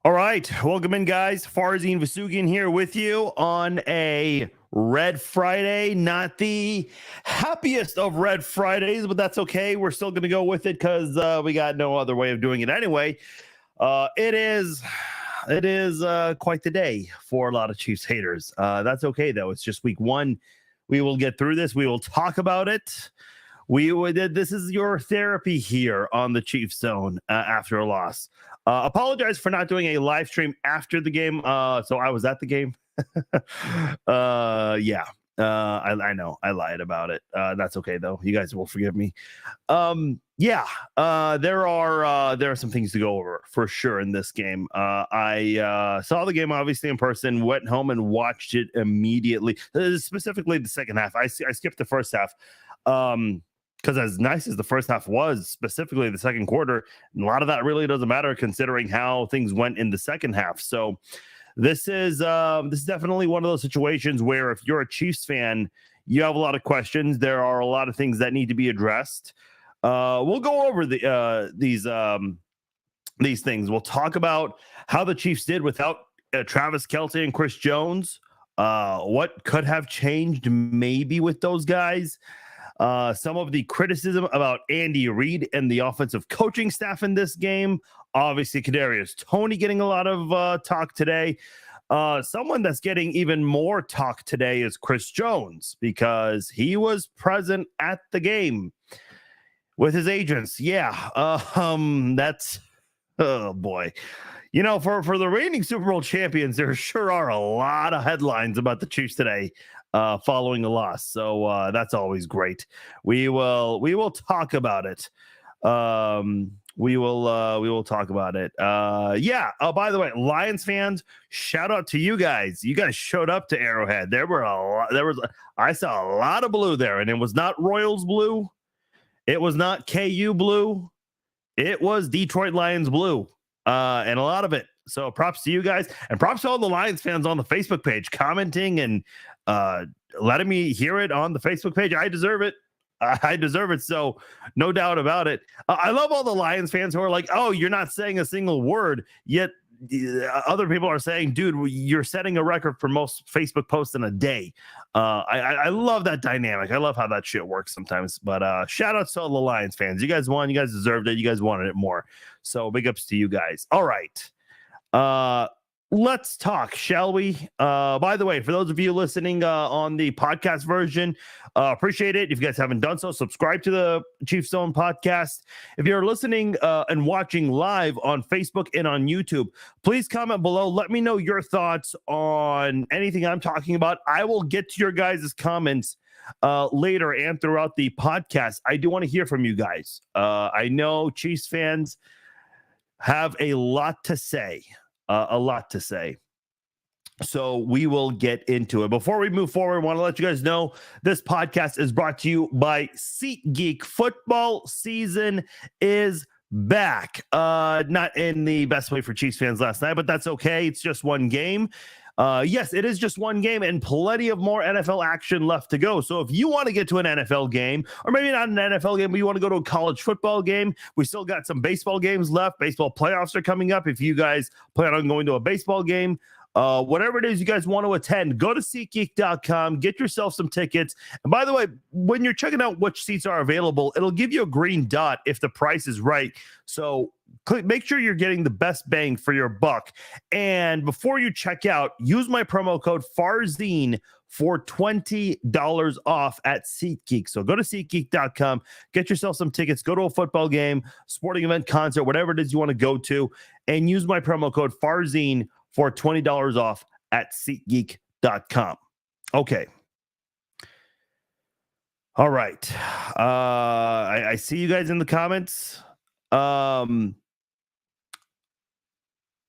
All right, welcome in, guys. Farzin Vasugian here with you on a Red Friday. Not the happiest of Red Fridays, but that's okay. We're still going to go with it because we got no other way of doing it anyway. It is quite the day for a lot of Chiefs haters. That's okay though. It's just week one. We will get through this. We will talk about it. This is your therapy here on the Chiefs Zone after a loss. Apologize for not doing a live stream after the game. So I was at the game. Yeah. I know I lied about it. That's okay though. You guys will forgive me. Yeah. There are some things to go over for sure in this game. I saw the game obviously in person, went home and watched it immediately. Specifically the second half. I skipped the first half. Because as nice as the first half was, specifically the second quarter, a lot of that really doesn't matter considering how things went in the second half. So this is definitely one of those situations where if you're a Chiefs fan, you have a lot of questions. There are a lot of things that need to be addressed. We'll go over these things. We'll talk about how the Chiefs did without Travis Kelce and Chris Jones. What could have changed maybe with those guys. Some of the criticism about Andy Reid and the offensive coaching staff in this game. Obviously, Kadarius Toney getting a lot of talk today. Someone that's getting even more talk today is Chris Jones because he was present at the game with his agents. Yeah, that's oh boy. You know, for the reigning Super Bowl champions, there sure are a lot of headlines about the Chiefs today. Following a loss, so that's always great. We will talk about it. We will talk about it. Yeah. Oh, by the way, Lions fans, shout out to you guys. You guys showed up to Arrowhead. I saw a lot of blue there, and it was not Royals blue. It was not KU blue. It was Detroit Lions blue, and a lot of it. So props to you guys, and props to all the Lions fans on the Facebook page commenting and letting me hear it on the Facebook page. I deserve it. I deserve it. So no doubt about it. I love all the Lions fans who are like, oh, you're not saying a single word, yet other people are saying, dude, you're setting a record for most Facebook posts in a day. I love that dynamic. I love how that shit works sometimes. But shout out to all the Lions fans. You guys won. You guys deserved it. You guys wanted it more. So big ups to you guys. All right. Let's talk, shall we? By the way, for those of you listening on the podcast version, appreciate it. If you guys haven't done so, subscribe to the Chiefs Zone podcast. If you're listening and watching live on Facebook and on YouTube, please comment below. Let me know your thoughts on anything I'm talking about. I will get to your guys' comments later and throughout the podcast. I do want to hear from you guys. I know Chiefs fans have a lot to say. So we will get into it. Before we move forward, I want to let you guys know this podcast is brought to you by SeatGeek. Football season is back. Not in the best way for Chiefs fans last night, but that's okay. It's just one game. Yes, it is just one game and plenty of more NFL action left to go. So if you want to get to an NFL game, or maybe not an NFL game, but you want to go to a college football game, we still got some baseball games left. Baseball playoffs are coming up. If you guys plan on going to a baseball game, whatever it is you guys want to attend, go to SeatGeek.com, get yourself some tickets. And by the way, when you're checking out which seats are available, it'll give you a green dot if the price is right. So make sure you're getting the best bang for your buck. And before you check out, use my promo code FARZIN for $20 off at SeatGeek. So go to SeatGeek.com, get yourself some tickets, go to a football game, sporting event, concert, whatever it is you want to go to, and use my promo code FARZIN for $20 off at SeatGeek.com. Okay. All right. I see you guys in the comments.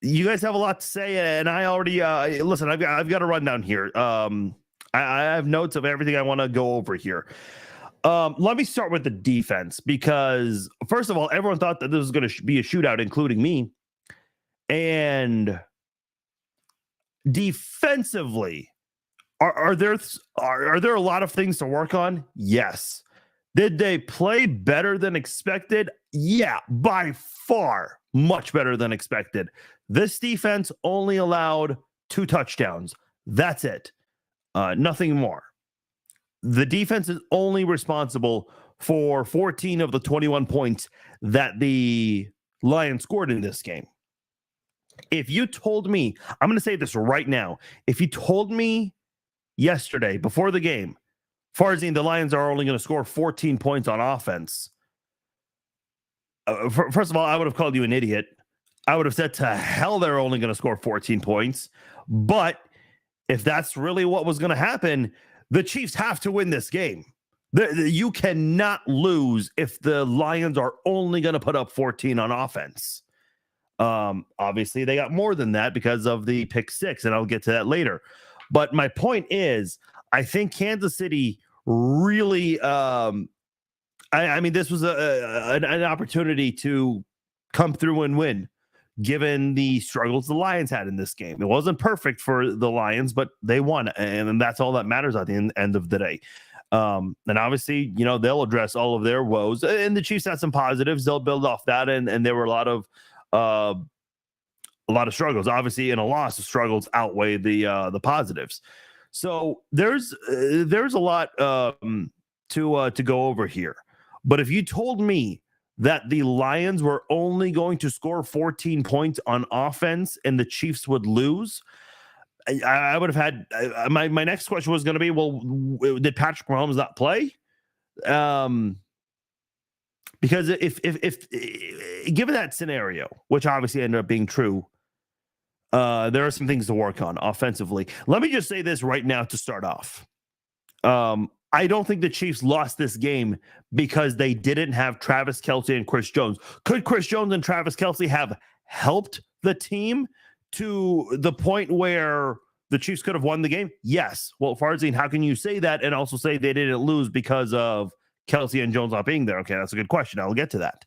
You guys have a lot to say, and I already listen. I've got a rundown here. I have notes of everything I want to go over here. Let me start with the defense because first of all, everyone thought that this was going to be a shootout, including me. And defensively, are there a lot of things to work on? Yes. Did they play better than expected? Yeah, by far much better than expected. This defense only allowed 2 touchdowns. That's it. Nothing more. The defense is only responsible for 14 of the 21 points that the Lions scored in this game. If you told me, I'm going to say this right now. If you told me yesterday before the game, Farzine, the Lions are only going to score 14 points on offense, first of all, I would have called you an idiot. I would have said to hell they're only going to score 14 points. But if that's really what was going to happen, the Chiefs have to win this game. You cannot lose if the Lions are only going to put up 14 on offense. Obviously, they got more than that because of the pick 6, and I'll get to that later. But my point is, I think Kansas City really I mean, this was an opportunity to come through and win, given the struggles the Lions had in this game. It wasn't perfect for the Lions, but they won, and that's all that matters at the end of the day. And obviously, they'll address all of their woes, and the Chiefs had some positives. They'll build off that, and there were a lot of struggles. Obviously, in a loss, the struggles outweigh the positives. So there's a lot to go over here. But if you told me that the Lions were only going to score 14 points on offense and the Chiefs would lose, I would have had my next question was going to be, well, did Patrick Mahomes not play? Because if given that scenario, which obviously ended up being true, there are some things to work on offensively. Let me just say this right now to start off. I don't think the Chiefs lost this game because they didn't have Travis Kelce and Chris Jones. Could Chris Jones and Travis Kelce have helped the team to the point where the Chiefs could have won the game? Yes. Well, Farzine, how can you say that and also say they didn't lose because of Kelce and Jones not being there? Okay, that's a good question. I'll get to that.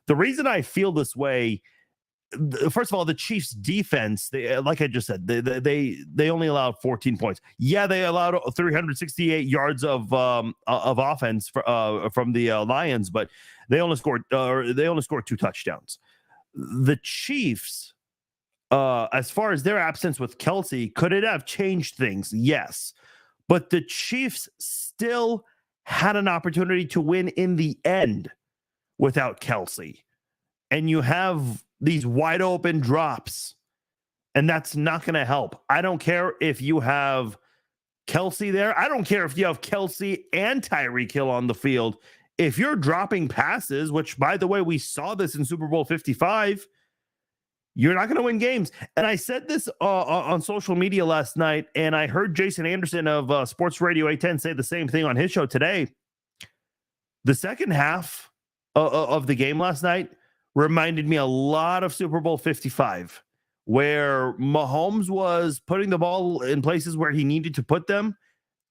The reason I feel this way, first of all, the Chiefs defense, like I just said, they only allowed 14 points. Yeah, they allowed 368 yards of offense from the Lions, but they only scored 2 touchdowns. The Chiefs, as far as their absence with Kelce, could it have changed things? Yes, but the Chiefs still had an opportunity to win in the end without Kelce, and you have these wide open drops, and that's not going to help. I don't care if you have Kelce there. I don't care if you have Kelce and Tyreek Hill on the field. If you're dropping passes, which, by the way, we saw this in Super Bowl 55, you're not going to win games. And I said this on social media last night, and I heard Jason Anderson of Sports Radio 810 say the same thing on his show today. The second half of the game last night reminded me a lot of Super Bowl 55, where Mahomes was putting the ball in places where he needed to put them,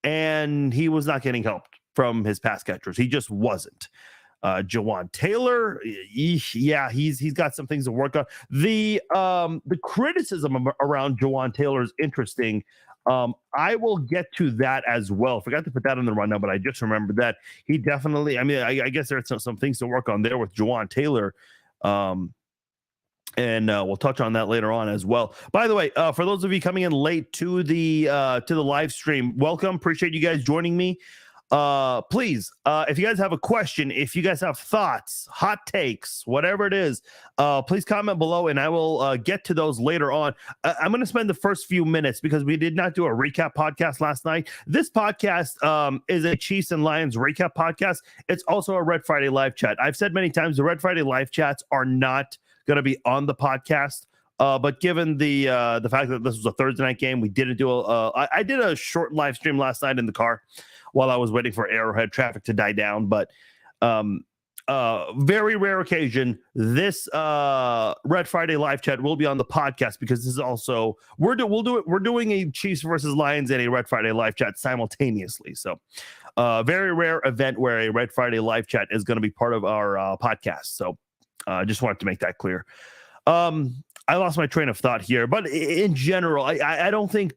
and he was not getting help from his pass catchers. He just wasn't. Jawaan Taylor, he's got some things to work on. The criticism around Jawaan Taylor is interesting. I will get to that as well. Forgot to put that in the rundown, but I just remembered that he definitely, I guess there's some things to work on there with Jawaan Taylor. And we'll touch on that later on as well. By the way, for those of you coming in late to the live stream, welcome. Appreciate you guys joining me. Please, if you guys have a question, if you guys have thoughts, hot takes, whatever it is, please comment below and I will get to those later on. I'm going to spend the first few minutes because we did not do a recap podcast last night. This podcast is a Chiefs and Lions recap podcast. It's also a Red Friday live chat. I've said many times the Red Friday live chats are not going to be on the podcast. But given the fact that this was a Thursday night game, we didn't do I did a short live stream last night in the car while I was waiting for Arrowhead traffic to die down. But very rare occasion, this Red Friday live chat will be on the podcast because this is also we're doing a Chiefs versus Lions and a Red Friday live chat simultaneously. So very rare event where a Red Friday live chat is going to be part of our podcast. So just wanted to make that clear. I lost my train of thought here, but in general, I don't think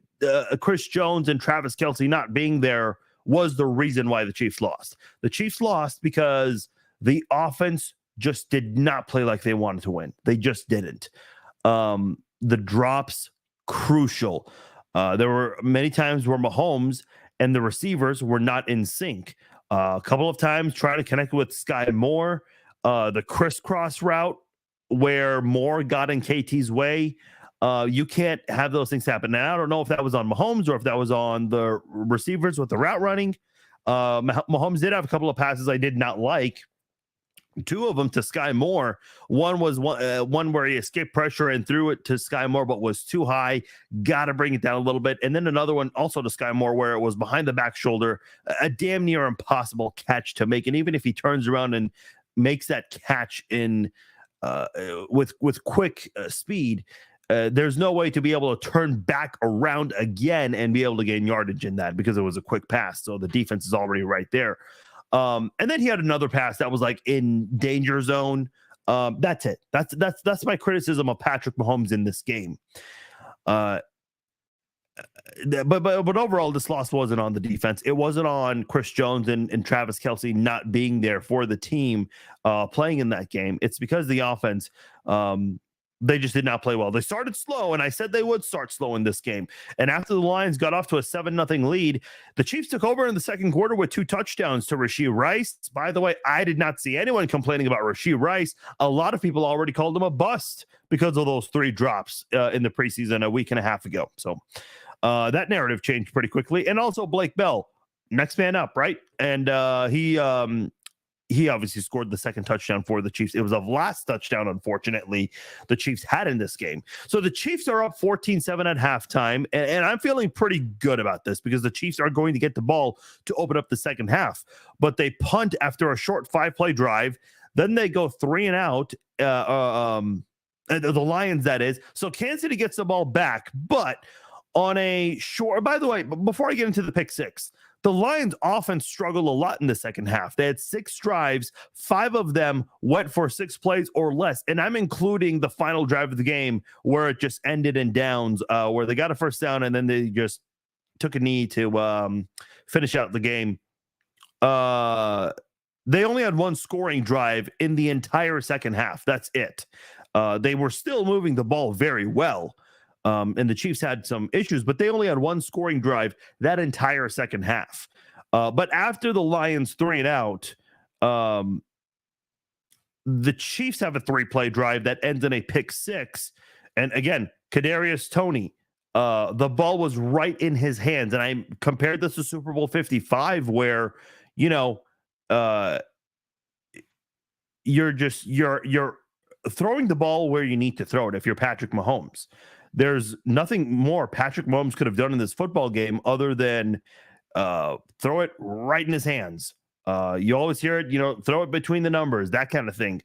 Chris Jones and Travis Kelce not being there was the reason why the Chiefs lost. The Chiefs lost because the offense just did not play like they wanted to win. They just didn't. The drops, crucial. There were many times where Mahomes and the receivers were not in sync. A couple of times trying to connect with Sky Moore, the crisscross route where Moore got in KT's way. You can't have those things happen. Now, I don't know if that was on Mahomes or if that was on the receivers with the route running. Mahomes did have a couple of passes I did not like. Two of them to Sky Moore. One was one where he escaped pressure and threw it to Sky Moore, but was too high. Got to bring it down a little bit. And then another one also to Sky Moore where it was behind the back shoulder, a damn near impossible catch to make. And even if he turns around and makes that catch in with quick speed, there's no way to be able to turn back around again and be able to gain yardage in that because it was a quick pass. So the defense is already right there. And then he had another pass that was like in danger zone. That's it. That's my criticism of Patrick Mahomes in this game. But overall, this loss wasn't on the defense. It wasn't on Chris Jones and Travis Kelce not being there for the team playing in that game. It's because the offense, they just did not play well. They started slow, and I said they would start slow in this game. And after the Lions got off to a 7-0 lead, the Chiefs took over in the second quarter with 2 touchdowns to Rashee Rice. By the way, I did not see anyone complaining about Rashee Rice. A lot of people already called him a bust because of those 3 drops in the preseason a week and a half ago. So that narrative changed pretty quickly. And also Blake Bell, next man up, right? And he obviously scored the second touchdown for the Chiefs. It was the last touchdown, unfortunately, the Chiefs had in this game. So the Chiefs are up 14-7 at halftime, and I'm feeling pretty good about this because the Chiefs are going to get the ball to open up the second half. But they punt after a short 5-play drive. Then they go 3 and out, the Lions, that is. So Kansas City gets the ball back, but on a short – by the way, before I get into the pick six, the Lions offense struggled a lot in the second half. They had 6 drives. 5 of them went for 6 plays or less. And I'm including the final drive of the game where it just ended in downs, where they got a first down and then they just took a knee to finish out the game. They only had 1 scoring drive in the entire second half. That's it. They were still moving the ball very well. And the Chiefs had some issues, but they only had 1 scoring drive that entire second half. But after the Lions 3 and out, the Chiefs have a 3-play drive that ends in a pick 6. And again, Kadarius Toney, the ball was right in his hands. And I compared this to Super Bowl 55, where, you're throwing the ball where you need to throw it. If you're Patrick Mahomes, there's nothing more Patrick Mahomes could have done in this football game other than throw it right in his hands. You always hear it, throw it between the numbers, that kind of thing.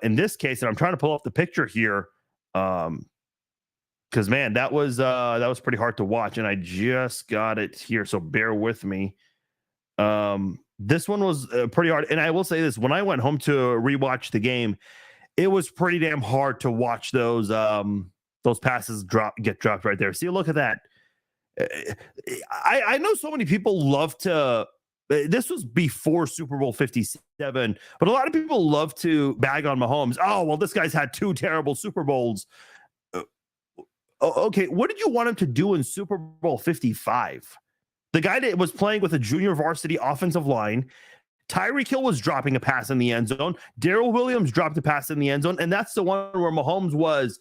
In this case, and I'm trying to pull up the picture here, because man, that was pretty hard to watch, and I just got it here, so bear with me. This one was pretty hard, and I will say this: when I went home to rewatch the game, it was pretty damn hard to watch those passes get dropped right there. See, look at that. I know so many people love to. This was before Super Bowl 57, but a lot of people love to bag on Mahomes. Oh, well, this guy's had 2 terrible Super Bowls. Okay, what did you want him to do in Super Bowl 55? The guy that was playing with a junior varsity offensive line, Tyreek Hill was dropping a pass in the end zone. Darrell Williams dropped a pass in the end zone, and that's the one where Mahomes was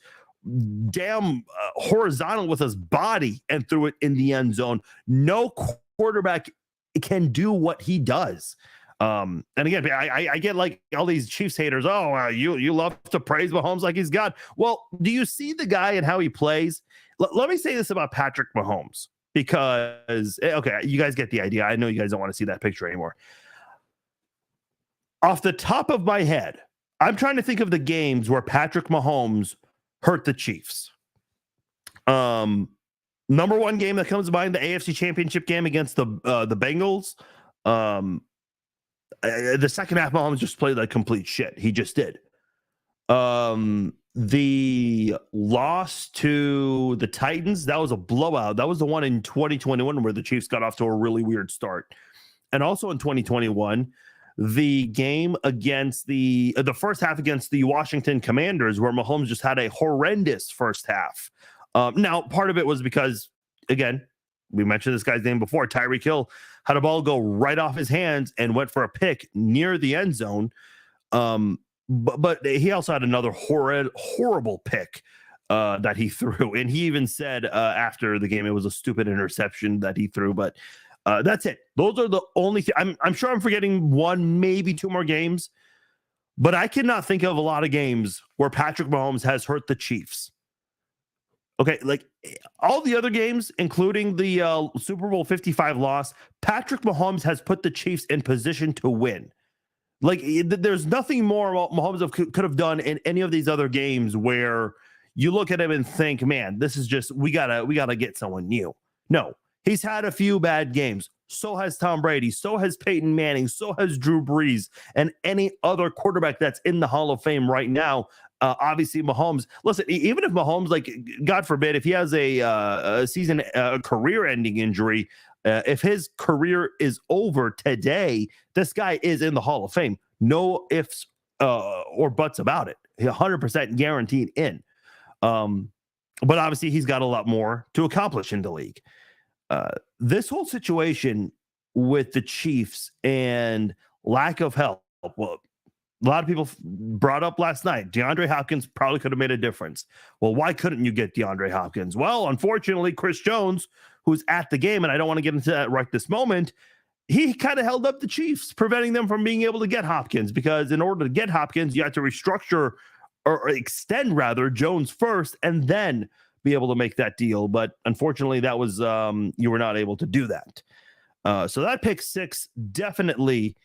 damn horizontal with his body and threw it in the end zone. No quarterback can do what he does. And again, I get like all these Chiefs haters. Oh, you love to praise Mahomes like he's God. Well, do you see the guy and how he plays? Let me say this about Patrick Mahomes, because, okay, you guys get the idea. I know you guys don't want to see that picture anymore. Off the top of my head, I'm trying to think of the games where Patrick Mahomes hurt the Chiefs. Number one game that comes to mind, the AFC Championship game against the Bengals. The second half, Mahomes just played like complete shit. He just did. The loss to the Titans, that was a blowout. That was the one in 2021 where the Chiefs got off to a really weird start. And also in 2021, the game against the first half against the Washington Commanders, where Mahomes just had a horrendous first half. Now, part of it was because, again, we mentioned this guy's name before. Tyreek Hill had a ball go right off his hands and went for a pick near the end zone. But he also had another horrible pick that he threw. And he even said after the game, it was a stupid interception that he threw. But that's it. Those are the only I'm sure I'm forgetting one, maybe two more games. But I cannot think of a lot of games where Patrick Mahomes has hurt the Chiefs. Okay, like all the other games, including the Super Bowl 55 loss, Patrick Mahomes has put the Chiefs in position to win. Like, there's nothing more Mahomes could have done in any of these other games where you look at him and think, man, this is just, we gotta get someone new. No, he's had a few bad games. So has Tom Brady. So has Peyton Manning. So has Drew Brees and any other quarterback that's in the Hall of Fame right now. Obviously, Mahomes. Listen, even if Mahomes, like, God forbid, if he has a season career-ending injury, if his career is over today, this guy is in the Hall of Fame. No ifs or buts about it. 100% guaranteed in. But obviously, he's got a lot more to accomplish in the league. This whole situation with the Chiefs and lack of help, well, a lot of people brought up last night, DeAndre Hopkins probably could have made a difference. Well, why couldn't you get DeAndre Hopkins? Well, unfortunately, Chris Jones, who's at the game, and I don't want to get into that right this moment, he kind of held up the Chiefs, preventing them from being able to get Hopkins, because in order to get Hopkins, you have to restructure or extend, rather, Jones first and then be able to make that deal. But unfortunately, that was you were not able to do that. So that pick six definitely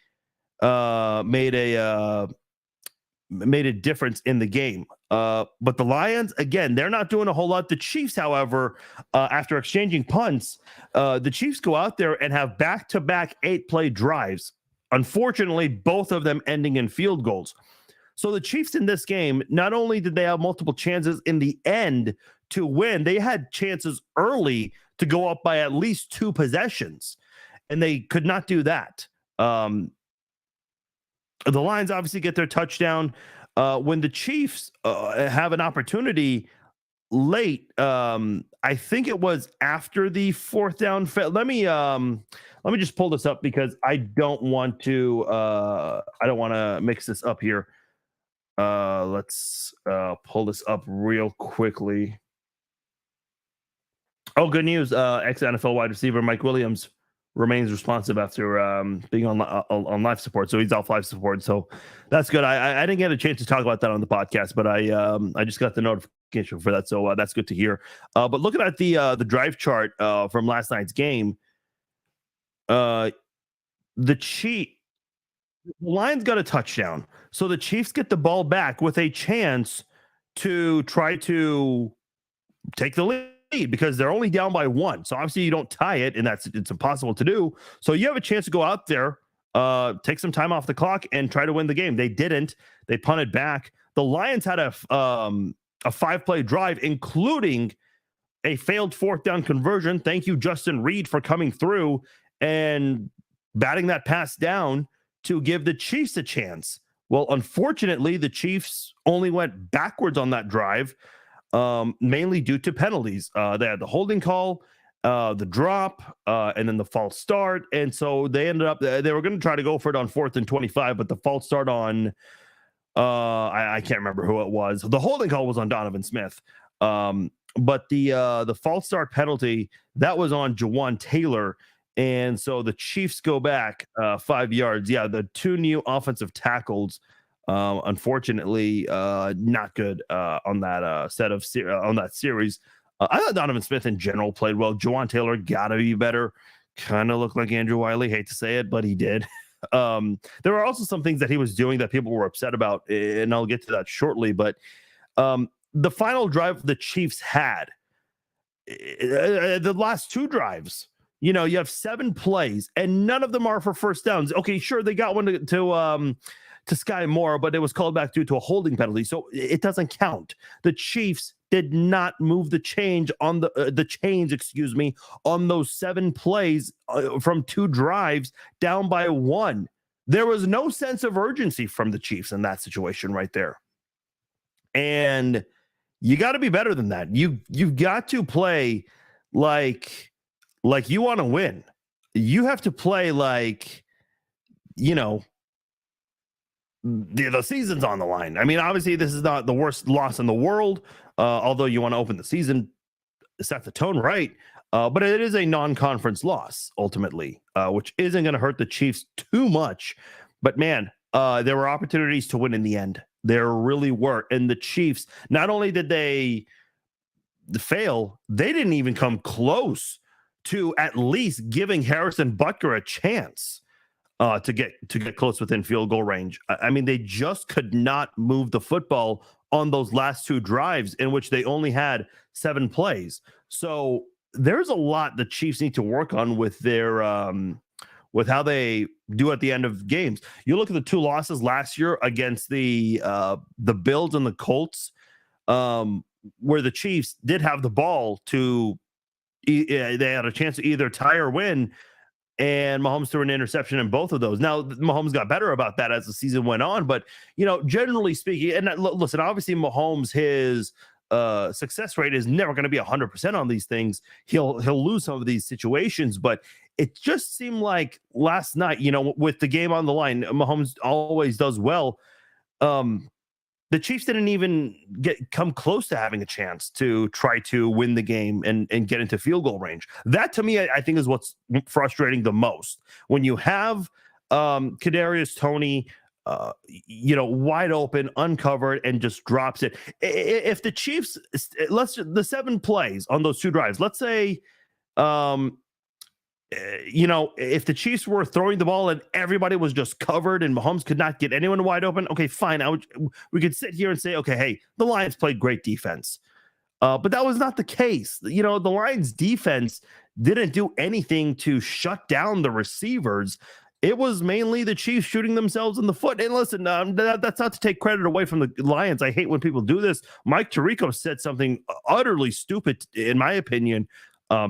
made a difference in the game. But the Lions, again, they're not doing a whole lot. The Chiefs, however, after exchanging punts, the Chiefs go out there and have back-to-back 8-play drives. Unfortunately, both of them ending in field goals. So the Chiefs in this game, not only did they have multiple chances in the end to win, they had chances early to go up by at least 2 possessions, and they could not do that. The Lions obviously get their touchdown. When the Chiefs have an opportunity late, I think it was after the 4th down. Let me just pull this up because I don't want to mix this up here. Let's pull this up real quickly. Oh, good news. Ex-NFL wide receiver Mike Williams remains responsive after being on life support. So he's off life support. So that's good. I didn't get a chance to talk about that on the podcast, but I just got the notification for that. So that's good to hear. But looking at the drive chart from last night's game, the Lions got a touchdown. So the Chiefs get the ball back with a chance to try to take the lead, because they're only down by 1. So obviously you don't tie it, and it's impossible to do. So you have a chance to go out there, take some time off the clock and try to win the game. They didn't. They punted back. The Lions had a 5-play drive, including a failed 4th down conversion. Thank you, Justin Reed, for coming through and batting that pass down to give the Chiefs a chance. Well, unfortunately, the Chiefs only went backwards on that drive, mainly due to penalties. They had the holding call, the drop, and then the false start. And so they ended up, they were going to try to go for it on 4th and 25, but the false start on, I can't remember who it was. The holding call was on Donovan Smith. But the false start penalty, that was on Jawan Taylor. And so the Chiefs go back 5 yards. Yeah, the 2 new offensive tackles, unfortunately, not good on that on that series. I thought Donovan Smith in general played well. Jawan Taylor got to be better. Kind of looked like Andrew Wiley. Hate to say it, but he did. There were also some things that he was doing that people were upset about, and I'll get to that shortly. But the final drive the Chiefs had, the last 2 drives, you have 7 plays, and none of them are for first downs. Okay, sure, they got one to Sky Moore, but it was called back due to a holding penalty, so it doesn't count. The Chiefs did not move the chains on on those 7 plays from 2 drives down by 1. there was no sense of urgency from the Chiefs in that situation right there. And you got to be better than that. You've got to play like you want to win. You have to play like, you know, the season's on the line. I mean, obviously, this is not the worst loss in the world, although you want to open the season, set the tone right. But it is a non-conference loss, ultimately, which isn't going to hurt the Chiefs too much. But, man, there were opportunities to win in the end. There really were. And the Chiefs, not only did they fail, they didn't even come close to at least giving Harrison Butker a chance to get close within field goal range. I mean, they just could not move the football on those last two drives in which they only had 7 plays. So there's a lot the Chiefs need to work on with their with how they do at the end of games. You look at the 2 losses last year against the Bills and the Colts, where the Chiefs did have the ball to they had a chance to either tie or win, and Mahomes threw an interception in both of those. Now, Mahomes got better about that as the season went on, but, you know, generally speaking, and listen, obviously Mahomes, his success rate is never going to be 100% on these things. He'll lose some of these situations, but it just seemed like last night, you know, with the game on the line, Mahomes always does well. The Chiefs didn't even come close to having a chance to try to win the game and get into field goal range. That, to me, I think is what's frustrating the most. When you have Kadarius Toney, you know, wide open, uncovered, and just drops it. If the Chiefs, the 7 plays on those 2 drives, let's say, you know, if the Chiefs were throwing the ball and everybody was just covered and Mahomes could not get anyone wide open, okay, fine. We could sit here and say, okay, hey, the Lions played great defense. But that was not the case. You know, the Lions defense didn't do anything to shut down the receivers. It was mainly the Chiefs shooting themselves in the foot. And listen, that's not to take credit away from the Lions. I hate when people do this. Mike Tirico said something utterly stupid, in my opinion,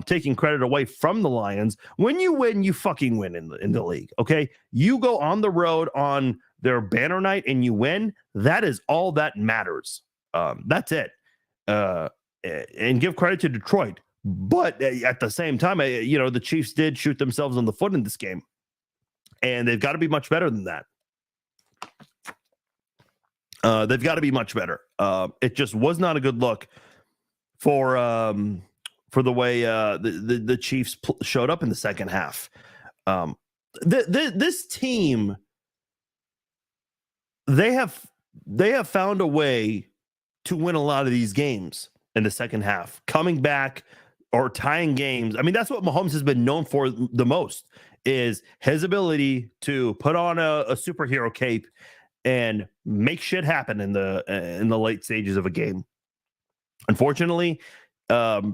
taking credit away from the Lions. When you win, you fucking win in the league, okay? You go on the road on their banner night and you win. That is all that matters. That's it. And give credit to Detroit. But at the same time, you know, the Chiefs did shoot themselves in the foot in this game. And they've got to be much better than that. They've got to be much better. It just was not a good look for the way the Chiefs showed up in the second half. This team, they have found a way to win a lot of these games in the second half, coming back or tying games. I mean, that's what Mahomes has been known for the most, is his ability to put on a superhero cape and make shit happen in the late stages of a game. Unfortunately, Mahomes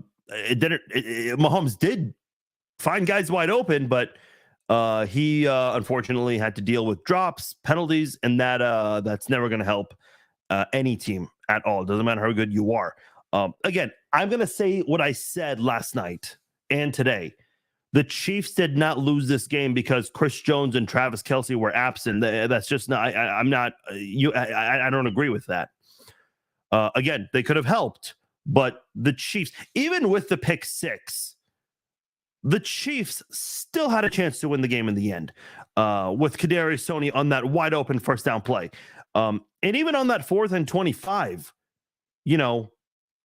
did find guys wide open, but he unfortunately had to deal with drops, penalties, and that's never going to help any team at all. It doesn't matter how good you are. Again, I'm going to say what I said last night and today. The Chiefs did not lose this game because Chris Jones and Travis Kelce were absent. That's just not. I'm not. I don't agree with that. Again, they could have helped, but the Chiefs, even with the pick 6, the Chiefs still had a chance to win the game in the end. With Kadarius Toney on that wide open first down play, and even on that 4th and 25, you know,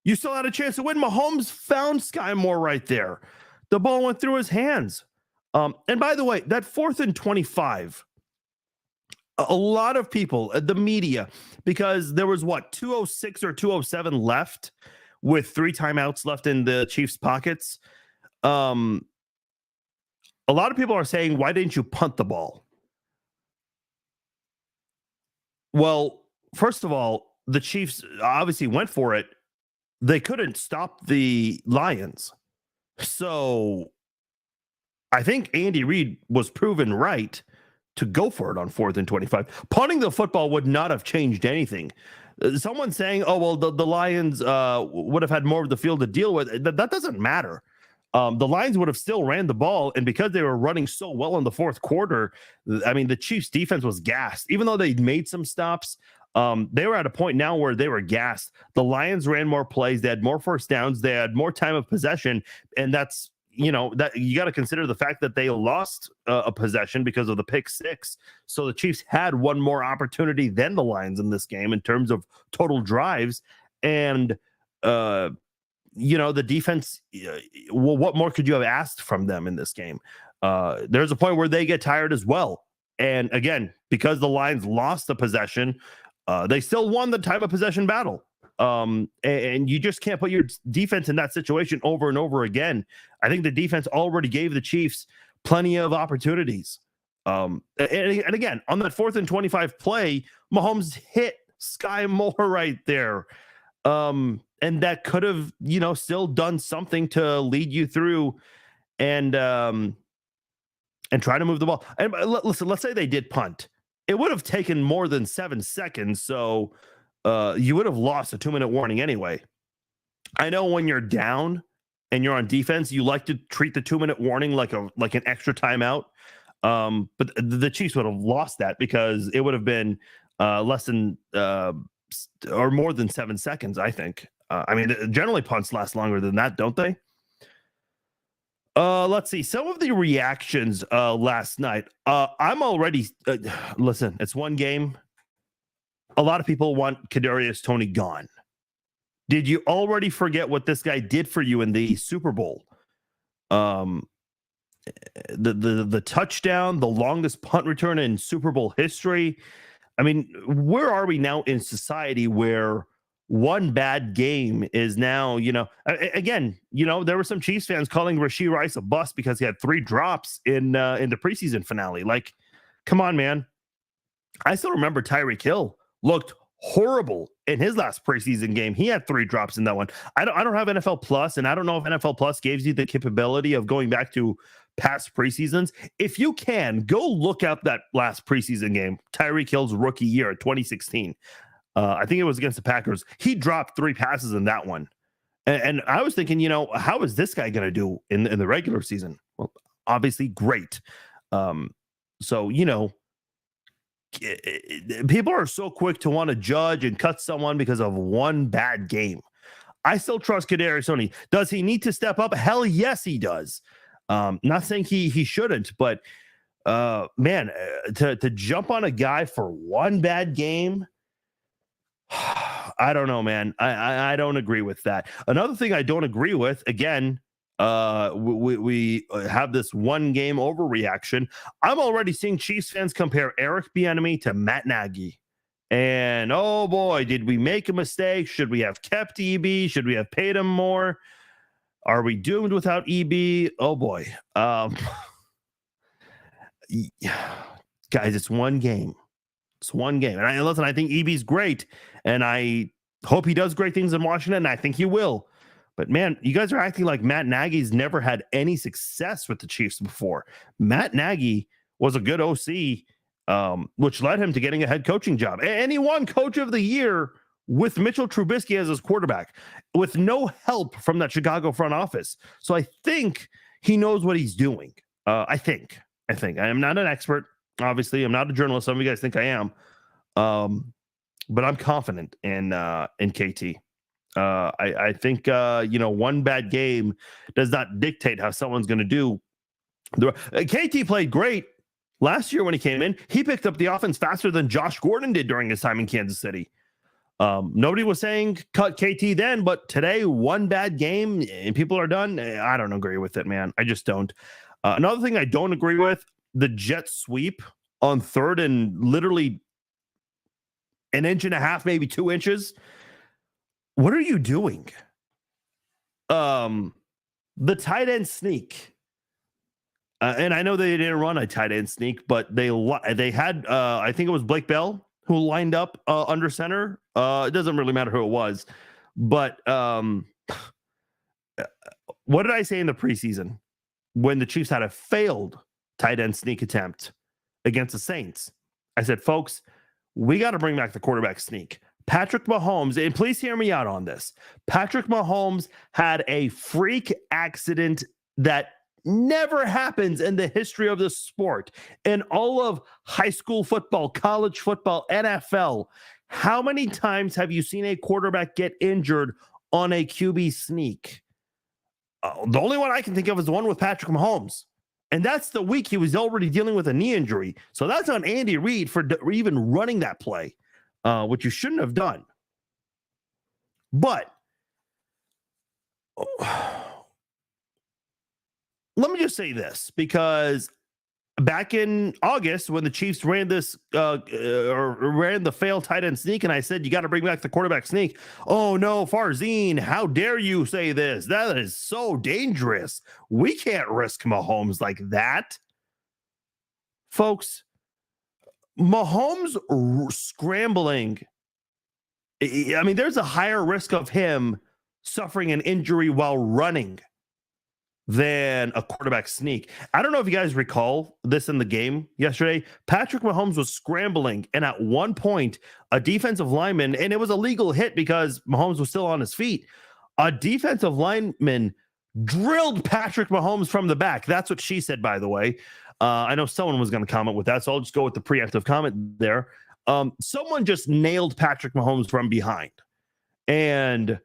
you still had a chance to win. Mahomes found Sky Moore right there. The ball went through his hands. And by the way, that 4th and 25, a lot of people, the media, because there was 2:06 or 2:07 left with 3 timeouts left in the Chiefs' pockets. A lot of people are saying, why didn't you punt the ball? Well, first of all, the Chiefs obviously went for it. They couldn't stop the Lions. So I think Andy Reid was proven right to go for it on 4th and 25. Punting the football would not have changed anything. Someone saying, oh, well, the Lions would have had more of the field to deal with. That doesn't matter. The Lions would have still ran the ball, and because they were running so well in the fourth quarter, I mean, the Chiefs defense was gassed. Even though they made some stops, they were at a point now where they were gassed. The Lions ran more plays, they had more first downs, they had more time of possession, and that's, that you got to consider the fact that they lost a possession because of the pick six. So the Chiefs had one more opportunity than the Lions in this game in terms of total drives. And the defense, well, what more could you have asked from them in this game? There's a point where they get tired as well. And again, because the Lions lost the possession, they still won the time of possession battle. And you just can't put your defense in that situation over and over again. I think the defense already gave the Chiefs plenty of opportunities. And again, on that 4th and 25 play, Mahomes hit Sky Moore right there. And that could have, still done something to lead you through and try to move the ball. And listen, let's say they did punt. It would have taken more than 7 seconds. So you would have lost a 2-minute warning anyway. I know when you're down and you're on defense, you like to treat the 2-minute warning like an extra timeout. But the Chiefs would have lost that because it would have been less than or more than 7 seconds, I think. I mean, generally punts last longer than that, don't they? Let's see. Some of the reactions last night. I'm already listen, it's one game. A lot of people want Kadarius Toney gone. Did you already forget what this guy did for you in the Super Bowl? The touchdown, the longest punt return in Super Bowl history. I mean, where are we now in society where one bad game is now, again, there were some Chiefs fans calling Rashee Rice a bust because he had 3 drops in the preseason finale. Like, come on, man. I still remember Tyreek Hill looked horrible in his last preseason game. He had 3 drops in that one. I don't have NFL Plus, and I don't know if NFL Plus gives you the capability of going back to past preseasons. If you can, go look up that last preseason game, Tyreek Hill's rookie year, 2016. I think it was against the Packers. He dropped 3 passes in that one. And I was thinking, how is this guy going to do in the regular season? Well, obviously great. So, people are so quick to want to judge and cut someone because of one bad game. I still trust Kadarius Toney. Does he need to step up? Hell yes, he does. Not saying he shouldn't, but man, to jump on a guy for one bad game, I don't know, man. I don't agree with that. Another thing I don't agree with, again, we have this one game overreaction. I'm already seeing Chiefs fans compare Eric Bieniemy to Matt Nagy. And oh boy, did we make a mistake? Should we have kept EB? Should we have paid him more? Are we doomed without EB? Oh boy. Guys, it's one game. It's one game. And I think EB's great. And I hope he does great things in Washington. And I think he will. But man, you guys are acting like Matt Nagy's never had any success with the Chiefs before. Matt Nagy was a good OC, which led him to getting a head coaching job. And he won Coach of the Year with Mitchell Trubisky as his quarterback, with no help from that Chicago front office. So I think he knows what he's doing. I think. I am not an expert. Obviously, I'm not a journalist. Some of you guys think I am. But I'm confident in KT. I think one bad game does not dictate how someone's going to do. KT played great last year when he came in. He picked up the offense faster than Josh Gordon did during his time in Kansas City. Nobody was saying cut KT then, but today, one bad game and people are done. I don't agree with it, man. I just don't. Another thing I don't agree with, the jet sweep on 3rd and literally 1.5 inches, maybe 2 inches. What are you doing? The tight end sneak. And I know they didn't run a tight end sneak, but they had, I think it was Blake Bell who lined up under center. It doesn't really matter who it was. But what did I say in the preseason when the Chiefs had a failed tight end sneak attempt against the Saints? I said, folks, we got to bring back the quarterback sneak. Patrick Mahomes, and please hear me out on this. Patrick Mahomes had a freak accident that never happens in the history of the sport. In all of high school football, college football, NFL, how many times have you seen a quarterback get injured on a QB sneak? The only one I can think of is the one with Patrick Mahomes. And that's the week he was already dealing with a knee injury. So that's on Andy Reid for even running that play, which you shouldn't have done. But let me just say this, because back in August, when the Chiefs ran this ran the failed tight end sneak, and I said, you got to bring back the quarterback sneak. Oh no, Farzine, how dare you say this? That is so dangerous. We can't risk Mahomes like that. Folks, Mahomes scrambling, I mean, there's a higher risk of him suffering an injury while running than a quarterback sneak. I don't know if you guys recall this in the game yesterday. Patrick Mahomes was scrambling, and at one point, a defensive lineman, and it was a legal hit because Mahomes was still on his feet, a defensive lineman drilled Patrick Mahomes from the back. That's what she said, by the way. I know someone was going to comment with that, so I'll just go with the preemptive comment there. Someone just nailed Patrick Mahomes from behind. And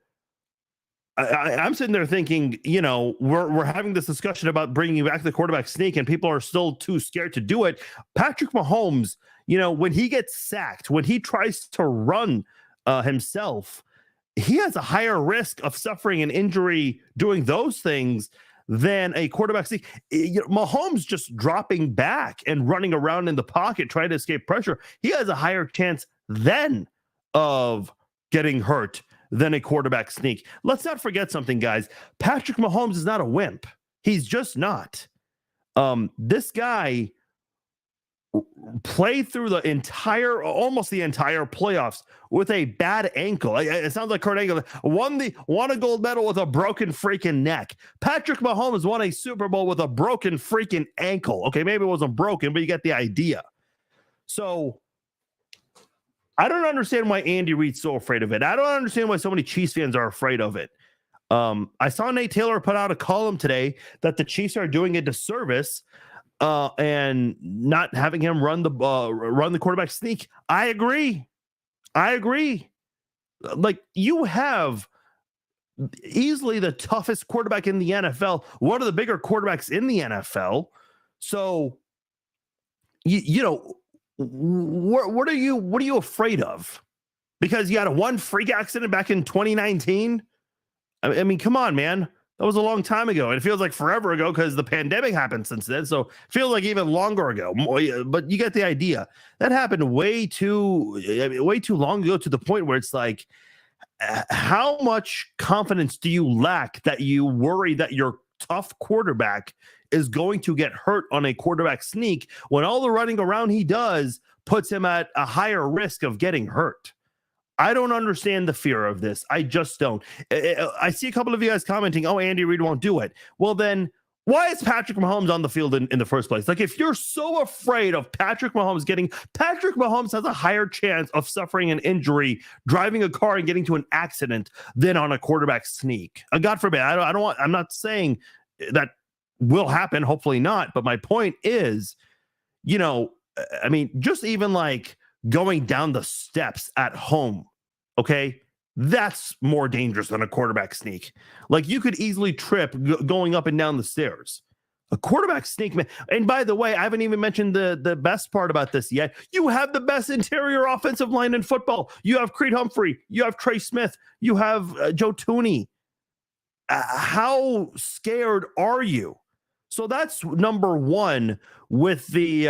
I'm sitting there thinking, you know, we're having this discussion about bringing back the quarterback sneak, and people are still too scared to do it. Patrick Mahomes, you know, when he gets sacked, when he tries to run himself, he has a higher risk of suffering an injury doing those things than a quarterback sneak. Mahomes just dropping back and running around in the pocket trying to escape pressure, he has a higher chance then of getting hurt than a quarterback sneak. Let's not forget something, guys. Patrick Mahomes is not a wimp. He's just not. This guy played through almost the entire playoffs with a bad ankle. It sounds like Kurt Angle won a gold medal with a broken freaking neck. Patrick Mahomes won a Super Bowl with a broken freaking ankle. Okay, maybe it wasn't broken, but you get the idea. So I don't understand why Andy Reid's so afraid of it. I don't understand why so many Chiefs fans are afraid of it. I saw Nate Taylor put out a column today that the Chiefs are doing a disservice and not having him run the quarterback sneak. I agree. Like, you have easily the toughest quarterback in the NFL, one of the bigger quarterbacks in the NFL. So, you know, what are you afraid of? Because you had one freak accident back in 2019. I mean, come on, man. That was a long time ago. And it feels like forever ago because the pandemic happened since then. So it feels like even longer ago. But you get the idea. That happened way too long ago, to the point where it's like, how much confidence do you lack that you worry that your tough quarterback is going to get hurt on a quarterback sneak when all the running around he does puts him at a higher risk of getting hurt? I don't understand the fear of this. I just don't. I see a couple of you guys commenting, oh, Andy Reid won't do it. Well, then why is Patrick Mahomes on the field in the first place? Like, if you're so afraid of Patrick Mahomes has a higher chance of suffering an injury, driving a car and getting to an accident than on a quarterback sneak. God forbid. I'm not saying that will happen. Hopefully not. But my point is, you know, I mean, just even like going down the steps at home, okay, that's more dangerous than a quarterback sneak. Like, you could easily trip going up and down the stairs. A quarterback sneak, man. And by the way, I haven't even mentioned the best part about this yet. You have the best interior offensive line in football. You have Creed Humphrey. You have Trey Smith. You have Joe Thuney. How scared are you? So that's number one with the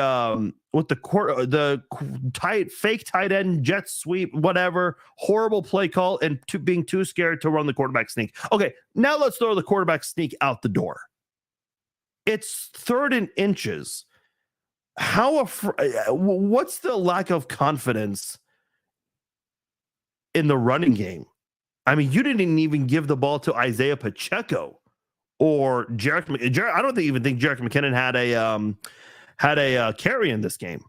fake tight end jet sweep, whatever, horrible play call, and being too scared to run the quarterback sneak. Okay, now let's throw the quarterback sneak out the door. It's 3rd and inches. What's the lack of confidence in the running game? I mean, you didn't even give the ball to Isaiah Pacheco or Jerick. I don't even think Jerick McKinnon had a carry in this game.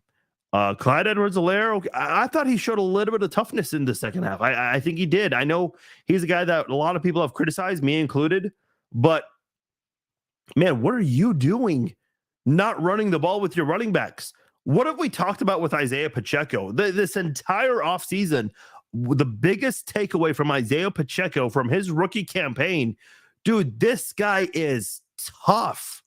Clyde Edwards-Helaire, I thought he showed a little bit of toughness in the second half. I think he did. I know he's a guy that a lot of people have criticized, me included, but man, what are you doing not running the ball with your running backs? What have we talked about with Isaiah Pacheco? This entire offseason, the biggest takeaway from Isaiah Pacheco from his rookie campaign, dude, this guy is tough.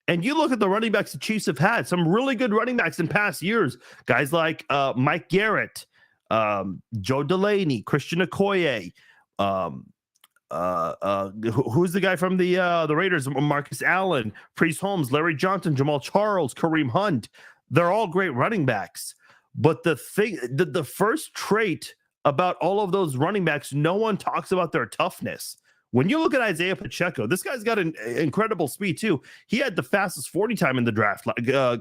And you look at the running backs the Chiefs have had, some really good running backs in past years. Guys like Mike Garrett, Joe Delaney, Christian Okoye, who's the guy from the Raiders? Marcus Allen, Priest Holmes, Larry Johnson, Jamal Charles, Kareem Hunt. They're all great running backs. But the thing, the first trait about all of those running backs, no one talks about their toughness. When you look at Isaiah Pacheco, this guy's got an incredible speed too. He had the fastest 40 time in the draft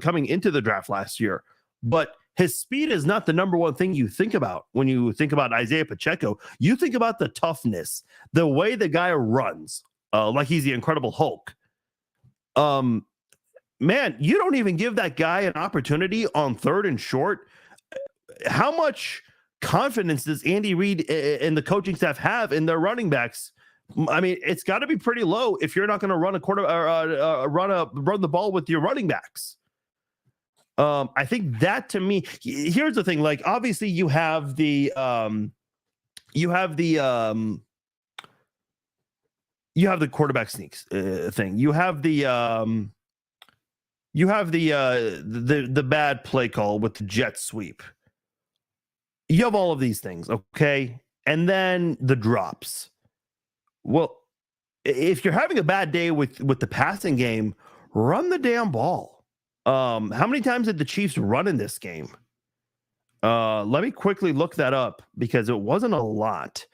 coming into the draft last year. But his speed is not the number one thing you think about when you think about Isaiah Pacheco. You think about the toughness, the way the guy runs, like he's the Incredible Hulk. Man, you don't even give that guy an opportunity on 3rd and short. How much confidence does Andy Reid and the coaching staff have in their running backs? I mean, it's got to be pretty low if you're not going to run run the ball with your running backs. I think that, to me, here's the thing. Like, obviously, you have the quarterback sneaks thing. You have the bad play call with the jet sweep. You have all of these things, okay? And then the drops. Well, if you're having a bad day with the passing game, run the damn ball. How many times did the Chiefs run in this game? Let me quickly look that up because it wasn't a lot.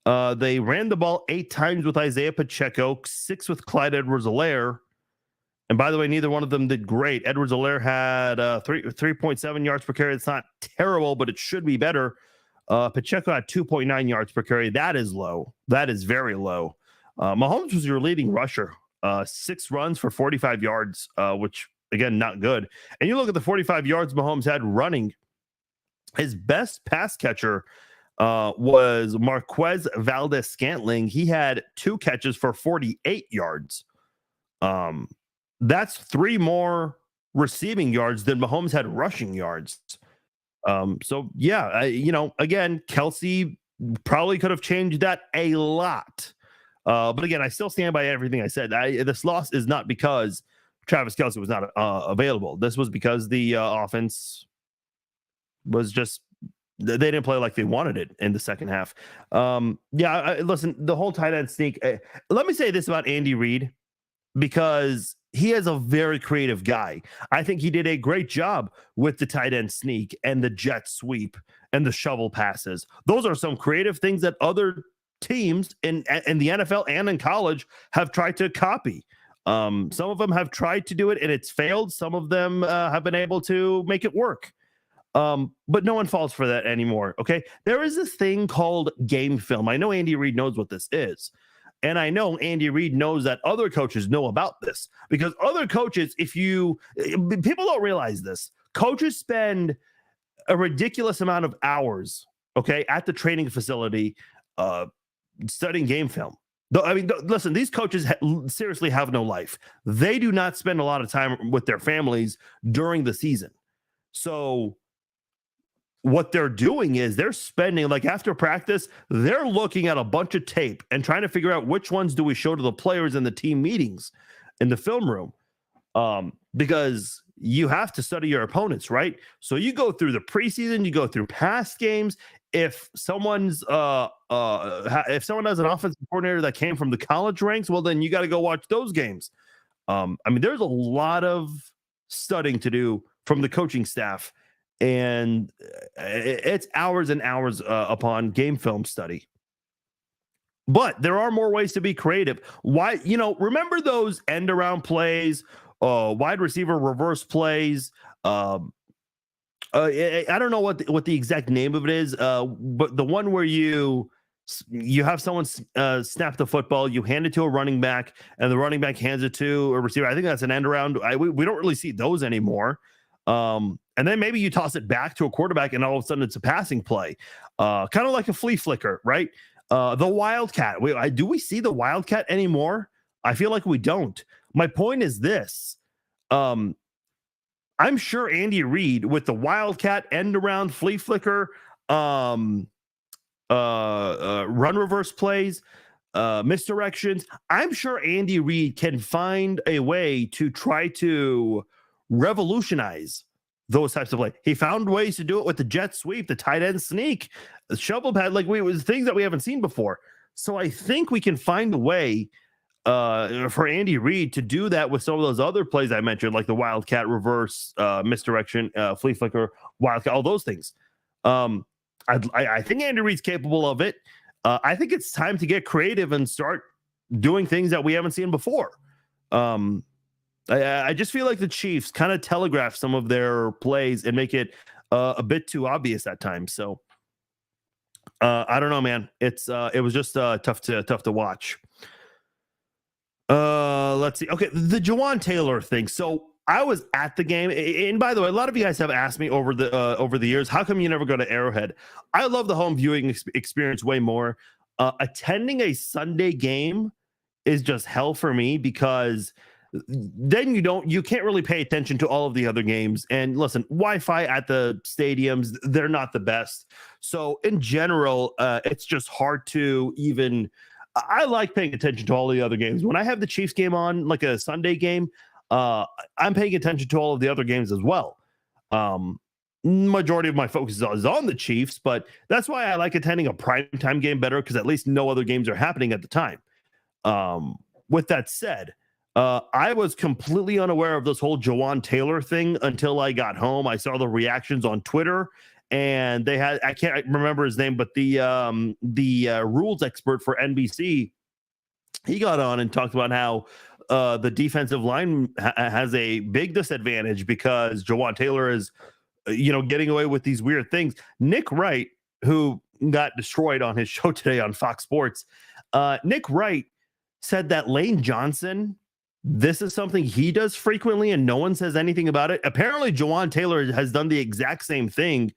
They ran the ball 8 times with Isaiah Pacheco, 6 with Clyde Edwards-Helaire. And by the way, neither one of them did great. Edwards-Helaire had 3.7 yards per carry. It's not terrible, but it should be better. Pacheco had 2.9 yards per carry. That is low. That is very low. Mahomes was your leading rusher. 6 runs for 45 yards, which, again, not good. And you look at the 45 yards Mahomes had running. His best pass catcher was Marquez Valdes-Scantling. He had 2 catches for 48 yards. That's 3 more receiving yards than Mahomes had rushing yards. So yeah, again, Kelce probably could have changed that a lot. But again, I still stand by everything I said. This loss is not because Travis Kelce was not available. This was because the offense was just, they didn't play like they wanted it in the second half. Listen, the whole tight end sneak. Let me say this about Andy Reid, because he is a very creative guy. I think he did a great job with the tight end sneak and the jet sweep and the shovel passes. Those are some creative things that other teams in the NFL and in college have tried to copy. Some of them have tried to do it and it's failed. Some of them have been able to make it work. But no one falls for that anymore. Okay. There is this thing called game film. I know Andy Reid knows what this is. And I know Andy Reid knows that other coaches know about this, because other coaches, people don't realize this, coaches spend a ridiculous amount of hours, okay, at the training facility, studying game film. Listen, these coaches seriously have no life. They do not spend a lot of time with their families during the season. So what they're doing is they're spending, like, after practice, they're looking at a bunch of tape and trying to figure out which ones do we show to the players in the team meetings in the film room. Because you have to study your opponents, right? So you go through the preseason, you go through past games. If someone has an offensive coordinator that came from the college ranks, well, then you got to go watch those games. There's a lot of studying to do from the coaching staff. And it's hours and hours upon game film study. But there are more ways to be creative. Why, remember those end around plays, wide receiver reverse plays. I don't know what the exact name of it is, but the one where you have someone snap the football, you hand it to a running back, and the running back hands it to a receiver. I think that's an end around. We don't really see those anymore. And then maybe you toss it back to a quarterback and all of a sudden it's a passing play, kind of like a flea flicker, right? The Wildcat. Do we see the Wildcat anymore? I feel like we don't. My point is this. I'm sure Andy Reid with the Wildcat end around flea flicker, run reverse plays, misdirections. I'm sure Andy Reid can find a way to try to revolutionize those types of play. He found ways to do it with the jet sweep, the tight end sneak, the shovel pad, was things that we haven't seen before. So I think we can find a way for Andy Reid to do that with some of those other plays I mentioned, like the Wildcat reverse, misdirection, flea flicker, Wildcat, all those things. I think Andy Reid's capable of it. I think it's time to get creative and start doing things that we haven't seen before. I just feel like the Chiefs kind of telegraph some of their plays and make it a bit too obvious at times. So I don't know, man. It was just tough to watch. Let's see. Okay, the Jawaan Taylor thing. So I was at the game, and by the way, a lot of you guys have asked me over the years, how come you never go to Arrowhead? I love the home viewing experience way more. Attending a Sunday game is just hell for me because then you can't really pay attention to all of the other games. And listen, Wi-Fi at the stadiums, they're not the best. So in general, it's just hard to even. I like paying attention to all the other games. When I have the Chiefs game on, like a Sunday game, I'm paying attention to all of the other games as well. Majority of my focus is on the Chiefs, but that's why I like attending a primetime game better, because at least no other games are happening at the time. With that said, I was completely unaware of this whole Jawaan Taylor thing until I got home. I saw the reactions on Twitter, and they had, I can't remember his name, but the rules expert for NBC, he got on and talked about how the defensive line has a big disadvantage because Jawaan Taylor is, getting away with these weird things. Nick Wright, who got destroyed on his show today on Fox Sports, Nick Wright said that Lane Johnson, this is something he does frequently and no one says anything about it. Apparently, Jawaan Taylor has done the exact same thing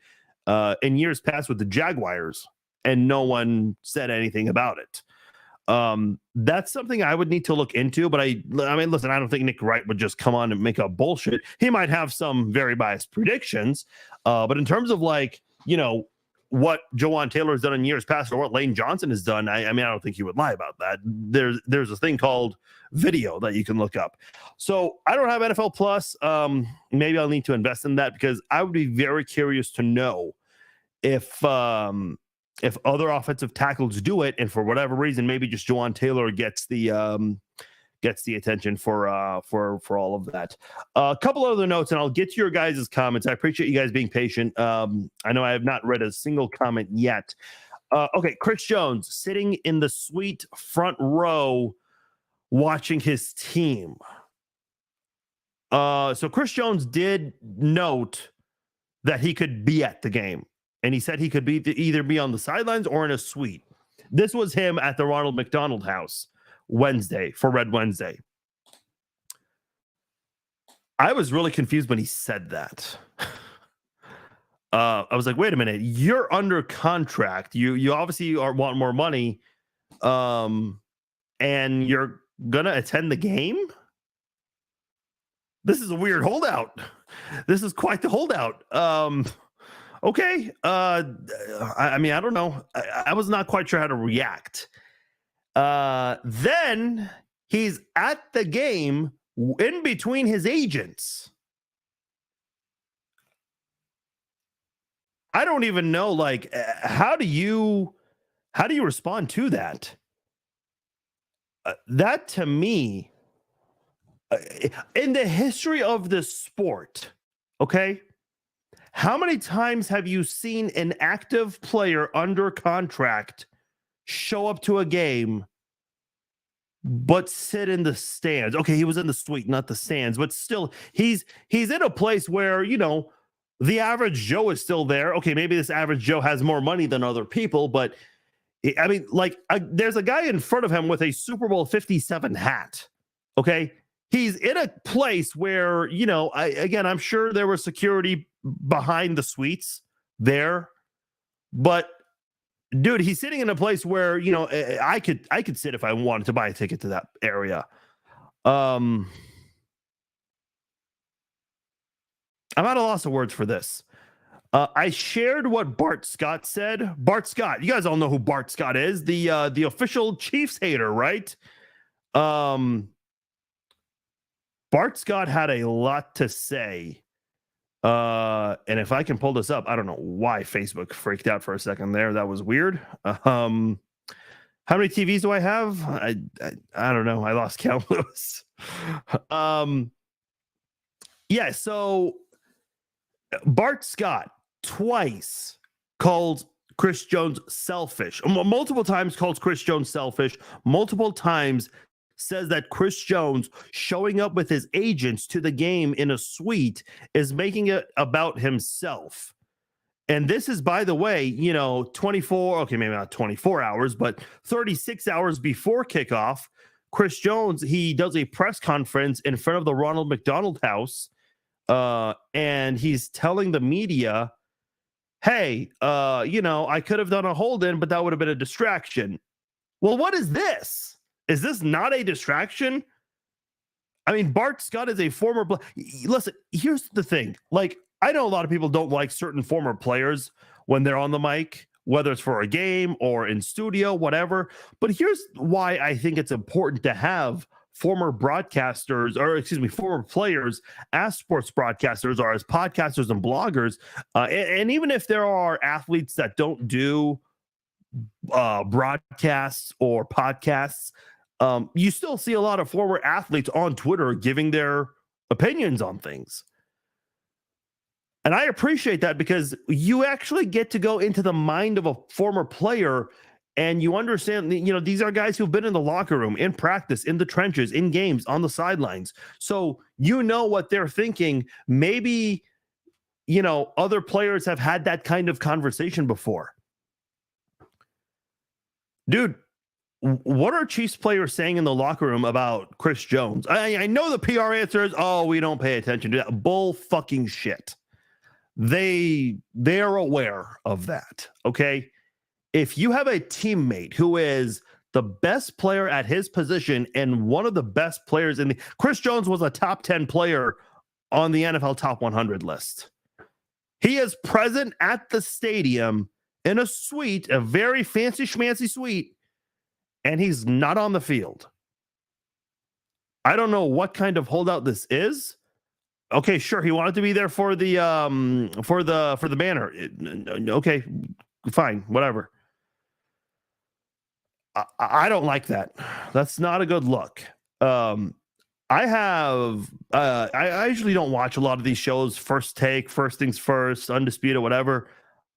in years past with the Jaguars, and no one said anything about it. That's something I would need to look into, but I mean, listen, I don't think Nick Wright would just come on and make up bullshit. He might have some very biased predictions, but in terms of what Jawaan Taylor has done in years past or what Lane Johnson has done, I don't think he would lie about that. There's a thing called video that you can look up. So I don't have NFL Plus. Maybe I'll need to invest in that, because I would be very curious to know if other offensive tackles do it, and for whatever reason, maybe just Jawaan Taylor gets the attention for all of that. A couple other notes, and I'll get to your guys' comments. I appreciate you guys being patient. I know I have not read a single comment yet. Okay, Chris Jones sitting in the suite front row watching his team. So Chris Jones did note that he could be at the game. And he said he could either be on the sidelines or in a suite. This was him at the Ronald McDonald House Wednesday for Red Wednesday. I was really confused when he said that. I was like, wait a minute, you're under contract. You obviously want more money, and you're gonna attend the game? This is a weird holdout. This is quite the holdout. Okay. I don't know. I was not quite sure how to react. Then he's at the game in between his agents. I don't even know, how do you respond to that? That to me, in the history of the sport, okay? How many times have you seen an active player under contract show up to a game but sit in the stands? Okay, he was in the suite, not the stands, but still, he's in a place where, the average Joe is still there. Okay, maybe this average Joe has more money than other people, but I mean, there's a guy in front of him with a Super Bowl 57 hat. Okay, he's in a place where, I'm sure there was security behind the suites there, but dude, he's sitting in a place where, I could sit if I wanted to buy a ticket to that area. I'm at a loss of words for this. I shared what Bart Scott said. Bart Scott, you guys all know who Bart Scott is, the official Chiefs hater, right? Bart Scott had a lot to say. And if I can pull this up, I don't know why Facebook freaked out for a second there. That was weird. How many TVs do I have? I don't know. I lost count, Lewis. Yeah, so Bart Scott twice called Chris Jones selfish, multiple times calls Chris Jones selfish, multiple times says that Chris Jones showing up with his agents to the game in a suite is making it about himself. And this is, by the way, 24, okay, maybe not 24 hours, but 36 hours before kickoff, Chris Jones, he does a press conference in front of the Ronald McDonald House, and he's telling the media, hey, I could have done a hold-in, but that would have been a distraction. Well, what is this? Is this not a distraction? I mean, Bart Scott is a former... Listen, here's the thing. Like, I know a lot of people don't like certain former players when they're on the mic, whether it's for a game or in studio, whatever. But here's why I think it's important to have former broadcasters, or excuse me, former players as sports broadcasters or as podcasters and bloggers. And even if there are athletes that don't do broadcasts or podcasts, you still see a lot of former athletes on Twitter giving their opinions on things. And I appreciate that because you actually get to go into the mind of a former player and you understand, these are guys who've been in the locker room, in practice, in the trenches, in games, on the sidelines. So you know what they're thinking. Maybe, other players have had that kind of conversation before. Dude, what are Chiefs players saying in the locker room about Chris Jones? I know the PR answer is, oh, we don't pay attention to that. Bull fucking shit. They're aware of that, okay? If you have a teammate who is the best player at his position and one of the best players in the... Chris Jones was a top 10 player on the NFL top 100 list. He is present at the stadium in a suite, a very fancy schmancy suite, and he's not on the field. I don't know what kind of holdout this is. Okay, sure, he wanted to be there for the banner. Okay, fine, whatever. I don't like that. That's not a good look. I usually don't watch a lot of these shows, First Take, First Things First, Undisputed, whatever.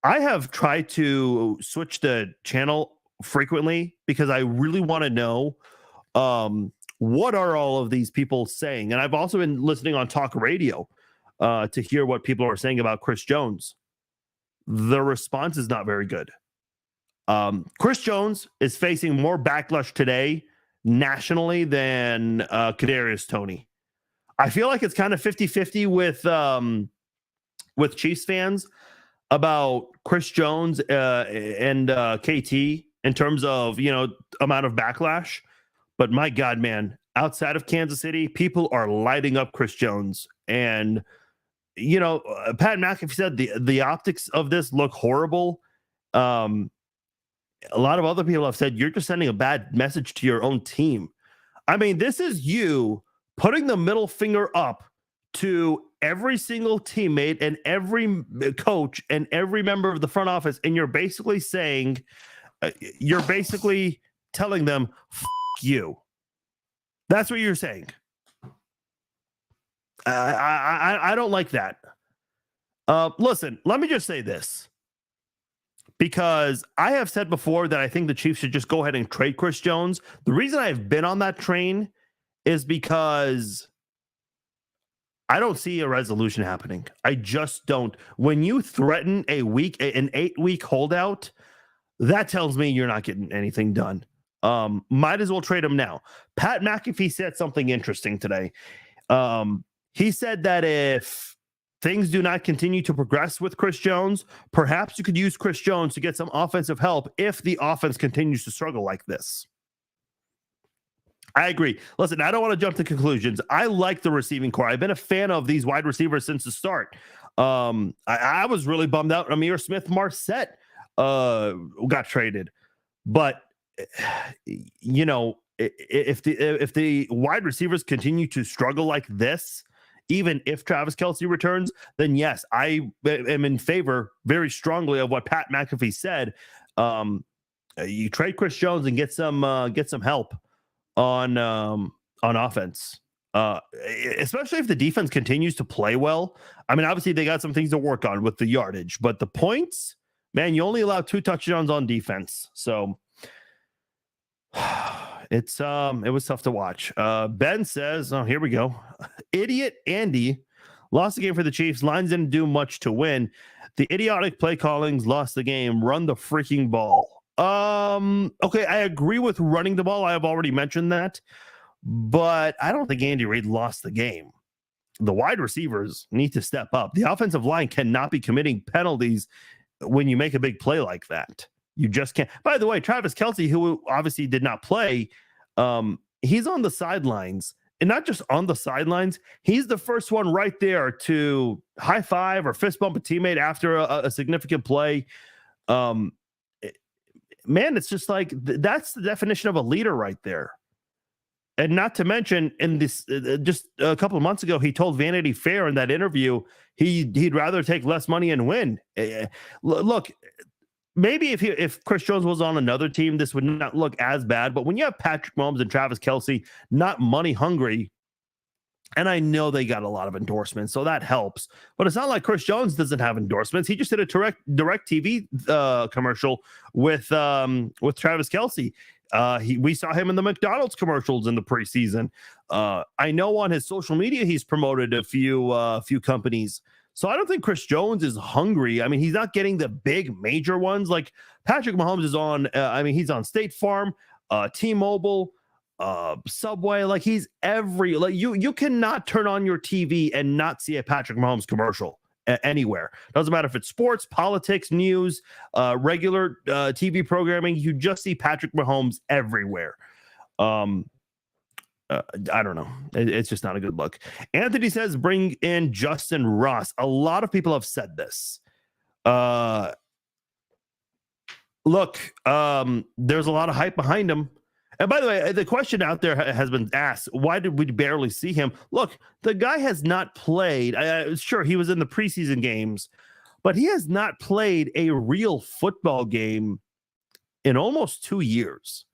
I have tried to switch the channel frequently because I really want to know what are all of these people saying. And I've also been listening on talk radio to hear what people are saying about Chris Jones. The response is not very good. Chris Jones is facing more backlash today nationally than Kadarius Toney. I feel like it's kind of 50-50 with Chiefs fans about Chris Jones and KT in terms of, amount of backlash. But my God, man, outside of Kansas City, people are lighting up Chris Jones. And, Pat McAfee said the optics of this look horrible. A lot of other people have said you're just sending a bad message to your own team. I mean, this is you putting the middle finger up to every single teammate and every coach and every member of the front office. And you're basically saying, you're basically telling them, F you. That's what you're saying. I don't like that. Listen, let me just say this. Because I have said before that I think the Chiefs should just go ahead and trade Chris Jones. The reason I've been on that train is because I don't see a resolution happening. I just don't. When you threaten an 8-week holdout, that tells me you're not getting anything done. Might as well trade him now. Pat McAfee said something interesting today. He said that if things do not continue to progress with Chris Jones, perhaps you could use Chris Jones to get some offensive help if the offense continues to struggle like this. I agree. Listen, I don't want to jump to conclusions. I like the receiving core. I've been a fan of these wide receivers since the start. I was really bummed out. Amir Smith-Marset got traded, but you know, if the wide receivers continue to struggle like this, even if Travis Kelce returns, then yes, I am in favor very strongly of what Pat McAfee said. You trade Chris Jones and get some help on offense. Especially if the defense continues to play well. I mean, obviously they got some things to work on with the yardage, but the points, man, you only allow 2 touchdowns on defense. So it was tough to watch. Ben says, oh, here we go. Idiot Andy lost the game for the Chiefs. Lions didn't do much to win. The idiotic play callings lost the game. Run the freaking ball. Okay, I agree with running the ball. I have already mentioned that, but I don't think Andy Reid lost the game. The wide receivers need to step up. The offensive line cannot be committing penalties when you make a big play like that. You just can't. By the way, Travis Kelce, who obviously did not play, he's on the sidelines, and not just on the sidelines. He's the first one right there to high five or fist bump a teammate after a significant play. Man, it's just like that's the definition of a leader right there. And not to mention, in this just a couple of months ago, he told Vanity Fair in that interview he'd rather take less money and win. Look, maybe if Chris Jones was on another team, this would not look as bad. But when you have Patrick Mahomes and Travis Kelce not money hungry, and I know they got a lot of endorsements, so that helps. But it's not like Chris Jones doesn't have endorsements. He just did a direct TV commercial with Travis Kelce. We saw him in the McDonald's commercials in the preseason. I know on his social media he's promoted a few companies. So I don't think Chris Jones is hungry. I mean, he's not getting the big major ones like Patrick Mahomes is on. He's on State Farm, T-Mobile, Subway. Like he's you cannot turn on your TV and not see a Patrick Mahomes commercial anywhere. Doesn't matter if it's sports, politics, news, regular TV programming. You just see Patrick Mahomes everywhere. I don't know. It's just not a good look. Anthony says, bring in Justin Ross. A lot of people have said this. Look, there's a lot of hype behind him. And by the way, the question out there has been asked, why did we barely see him? Look, the guy has not played. Sure, he was in the preseason games, but he has not played a real football game in almost 2 years.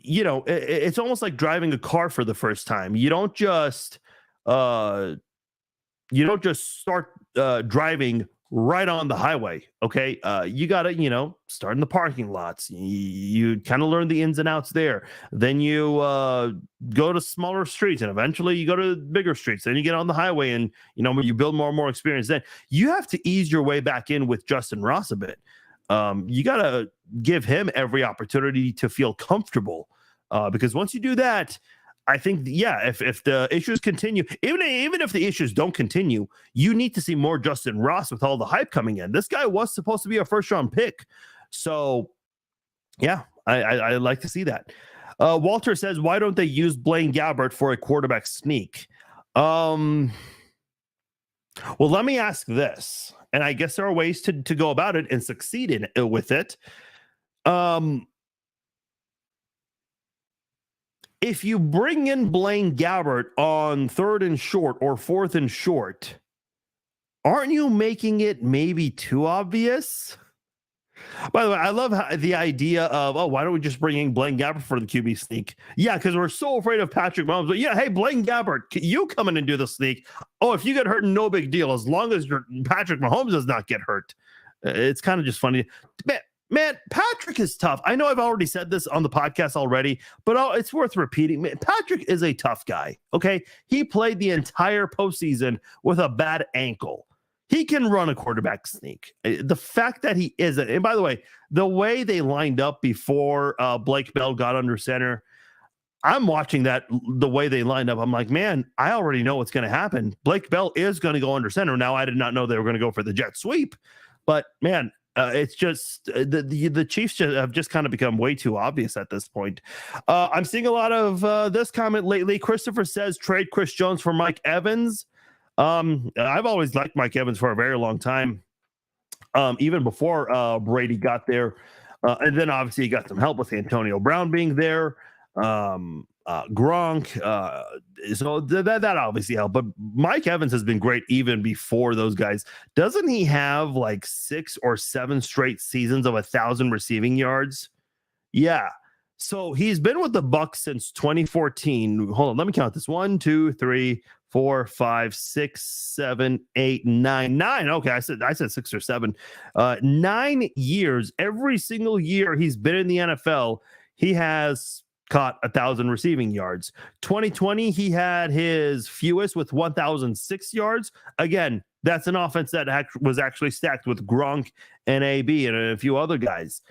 It's almost like driving a car for the first time. You don't just start driving right on the highway. Okay. You got to, start in the parking lots. You kind of learn the ins and outs there. Then you go to smaller streets, and eventually you go to bigger streets. Then you get on the highway, and, you build more and more experience. Then you have to ease your way back in with Justin Ross a bit. You got to give him every opportunity to feel comfortable, because once you do that, I think, if the issues continue, even if the issues don't continue, you need to see more Justin Ross with all the hype coming in. This guy was supposed to be a first-round pick. So, I like to see that. Walter says, why don't they use Blaine Gabbert for a quarterback sneak? Well, let me ask this, and I guess there are ways to go about it and succeed with it. If you bring in Blaine Gabbert on 3rd and short or 4th and short, aren't you making it maybe too obvious? By the way, I love the idea of, why don't we just bring in Blaine Gabbert for the QB sneak? Yeah, because we're so afraid of Patrick Mahomes. But hey, Blaine Gabbert, you come in and do the sneak. Oh, if you get hurt, no big deal. As long as Patrick Mahomes does not get hurt. It's kind of just funny. Man, Patrick is tough. I know I've already said this on the podcast already, but it's worth repeating. Man, Patrick is a tough guy, okay? He played the entire postseason with a bad ankle. He can run a quarterback sneak. The fact that he isn't, and by the way, the way they lined up before Blake Bell got under center, I'm watching the way they lined up. I'm like, man, I already know what's going to happen. Blake Bell is going to go under center. Now, I did not know they were going to go for the jet sweep, but man, It's just the Chiefs have just kind of become way too obvious at this point. I'm seeing a lot of this comment lately. Christopher says trade Chris Jones for Mike Evans. I've always liked Mike Evans for a very long time, even before Brady got there. And then obviously he got some help with Antonio Brown being there. Gronk, so that obviously helped. But Mike Evans has been great even before those guys. Doesn't he have like 6 or 7 straight seasons of 1,000 receiving yards? Yeah. So he's been with the Bucs since 2014. Hold on, let me count this: 1, 2, 3, 4, 5, 6, 7, 8, 9. Okay, I said 6 or 7. 9 years. Every single year he's been in the NFL, he has caught 1,000 receiving yards. 2020, he had his fewest with 1,006 yards. Again, that's an offense that was actually stacked with Gronk and AB and a few other guys.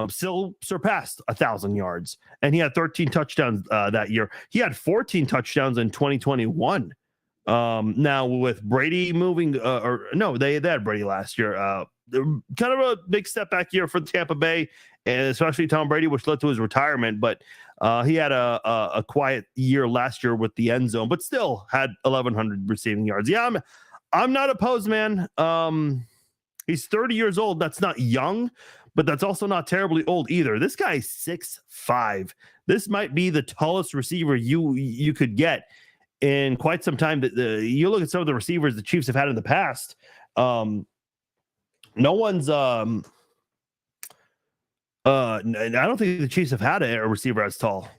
Still surpassed 1,000 yards, and he had 13 touchdowns that year. He had 14 touchdowns in 2021. Now with Brady moving, they had Brady last year. Kind of a big step back year for Tampa Bay, and especially Tom Brady, which led to his retirement. But he had a quiet year last year with the end zone, but still had 1,100 receiving yards. Yeah, I'm not opposed, man. He's 30 years old. That's not young, but that's also not terribly old either. This guy's 6'5". This might be the tallest receiver you could get in quite some time. You look at some of the receivers the Chiefs have had in the past. No one's I don't think the Chiefs have had a receiver as tall.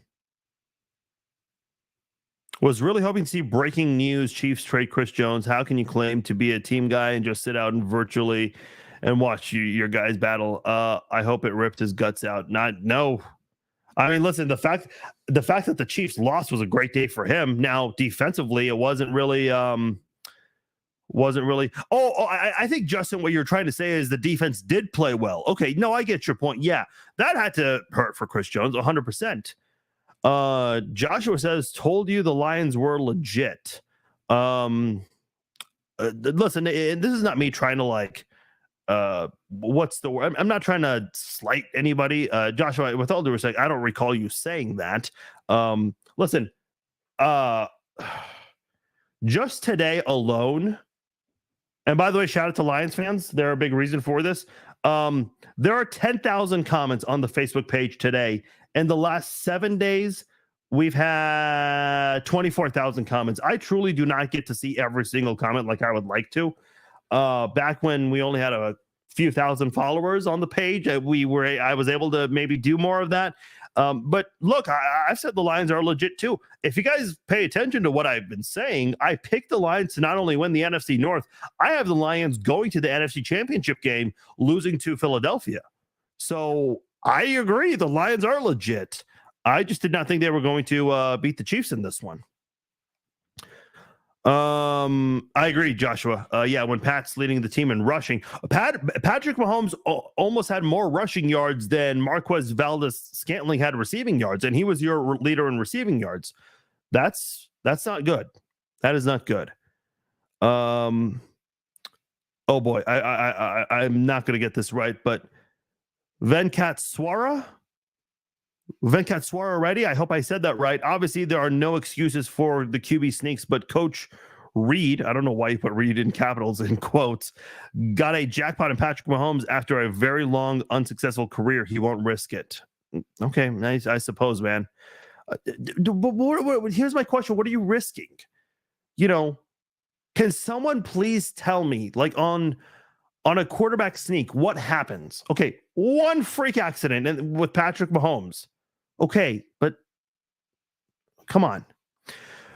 Was really hoping to see breaking news: Chiefs trade Chris Jones. How can you claim to be a team guy and just sit out and virtually and watch your guys battle? I hope it ripped his guts out. No. I mean, listen, the fact that the Chiefs lost was a great day for him. Now, defensively, it wasn't really. I think, Justin, what you're trying to say is the defense did play well. Okay, no, I get your point. Yeah, that had to hurt for Chris Jones, 100%. Joshua says, told you the Lions were legit. Listen, this is not me trying to like, what's the word? I'm not trying to slight anybody. Joshua, with all due respect, I don't recall you saying that. Listen, just today alone, and by the way, shout out to Lions fans. They're a big reason for this. There are 10,000 comments on the Facebook page today. In the last 7 days, we've had 24,000 comments. I truly do not get to see every single comment like I would like to. Back when we only had a few thousand followers on the page, I was able to maybe do more of that. But look, I've said the Lions are legit too. If you guys pay attention to what I've been saying, I picked the Lions to not only win the NFC North, I have the Lions going to the NFC Championship game, losing to Philadelphia. So I agree, the Lions are legit. I just did not think they were going to beat the Chiefs in this one. I agree, Joshua. Yeah, when Pat's leading the team in rushing, Patrick Mahomes almost had more rushing yards than Marquez Valdes-Scantling had receiving yards, and he was your leader in receiving yards. That's not good. That is not good. Oh boy, I'm not going to get this right, but Venkat Swara ready? I hope I said that right. Obviously, there are no excuses for the QB sneaks, but Coach Reed, I don't know why you put Reed in capitals in quotes, got a jackpot in Patrick Mahomes after a very long, unsuccessful career. He won't risk it. Okay, nice, I suppose, man. But here's my question. What are you risking? Can someone please tell me, like on a quarterback sneak, what happens? Okay, one freak accident with Patrick Mahomes. Okay, but come on.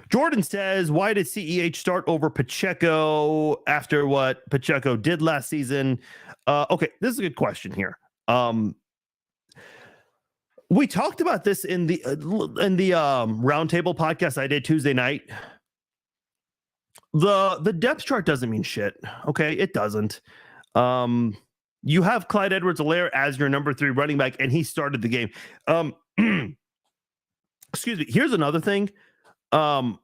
Jordan says, why did CEH start over Pacheco after what Pacheco did last season? Okay, this is a good question here. We talked about this in the roundtable podcast I did Tuesday night. The depth chart doesn't mean shit. Okay, it doesn't. You have Clyde Edwards-Helaire as your number 3 running back, and he started the game. Excuse me. Here's another thing. Who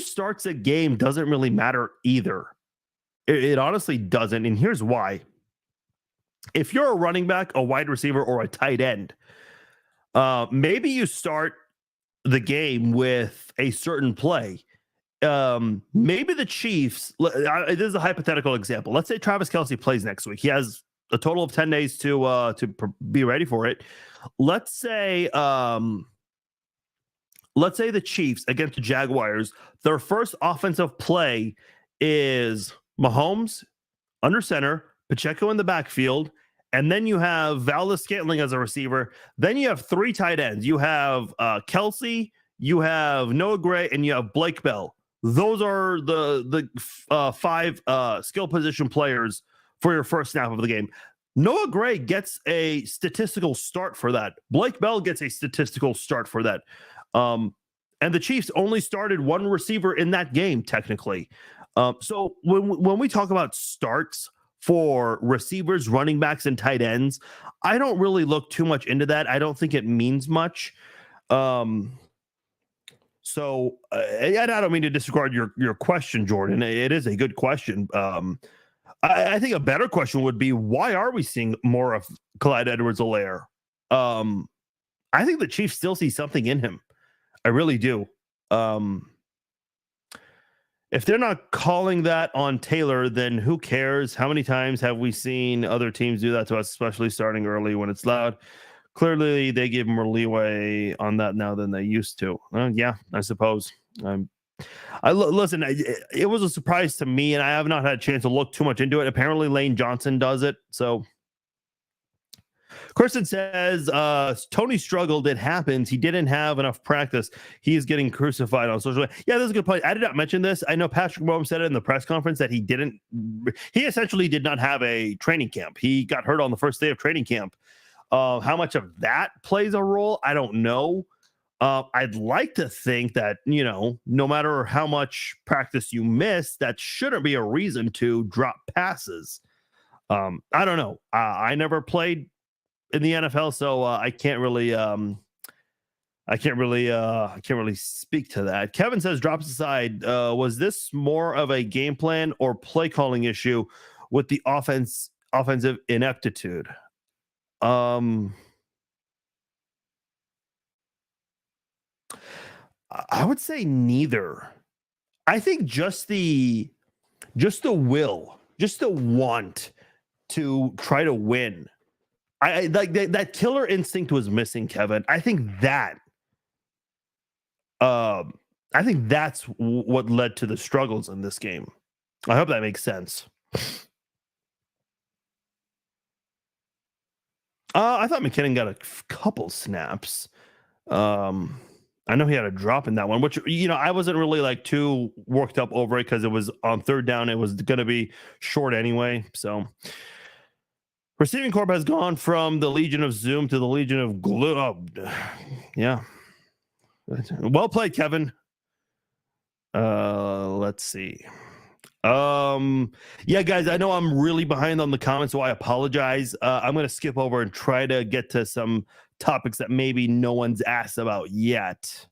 starts a game doesn't really matter either. It honestly doesn't. And here's why. If you're a running back, a wide receiver, or a tight end, maybe you start the game with a certain play. Maybe the Chiefs, this is a hypothetical example. Let's say Travis Kelce plays next week. He has a total of 10 days to be ready for it. Let's say the Chiefs against the Jaguars, their first offensive play is Mahomes under center, Pacheco in the backfield, and then you have Valdes-Scantling as a receiver. Then you have three tight ends. You have Kelce, you have Noah Gray, and you have Blake Bell. Those are the five skill position players for your first snap of the game. Noah Gray gets a statistical start for that. Blake Bell gets a statistical start for that. And the Chiefs only started one receiver in that game, technically. So when we talk about starts for receivers, running backs, and tight ends, I don't really look too much into that. I don't think it means much. So I don't mean to disregard your question, Jordan. It is a good question. I think a better question would be, why are we seeing more of Clyde Edwards-Helaire? I think the Chiefs still see something in him. I really do. If they're not calling that on Taylor, then who cares? How many times have we seen other teams do that to us, especially starting early when it's loud? Clearly, they give more leeway on that now than they used to. Yeah, I suppose. Listen, it was a surprise to me, and I have not had a chance to look too much into it. Apparently, Lane Johnson does it. So, Kristen says, Tony struggled. It happens. He didn't have enough practice. He is getting crucified on social media. Yeah, that's a good point. I did not mention this. I know Patrick Mahomes said it in the press conference that he essentially did not have a training camp. He got hurt on the first day of training camp. How much of that plays a role, I don't know. I'd like to think that, no matter how much practice you miss, that shouldn't be a reason to drop passes. I don't know. I never played in the NFL, so I can't really speak to that. Kevin says, drops aside, was this more of a game plan or play calling issue with the offensive ineptitude? I would say neither. I think just the will, just the want to try to win. I like that killer instinct was missing, Kevin. I think that's what led to the struggles in this game. I hope that makes sense. I thought McKinnon got a couple snaps. I know he had a drop in that one, which, I wasn't really like too worked up over it because it was on third down. It was going to be short anyway. So receiving corp has gone from the Legion of Zoom to the Legion of Glue. Oh, yeah. Well played, Kevin. Let's see. Yeah, guys, I know I'm really behind on the comments, so I apologize. I'm going to skip over and try to get to some topics that maybe no one's asked about yet.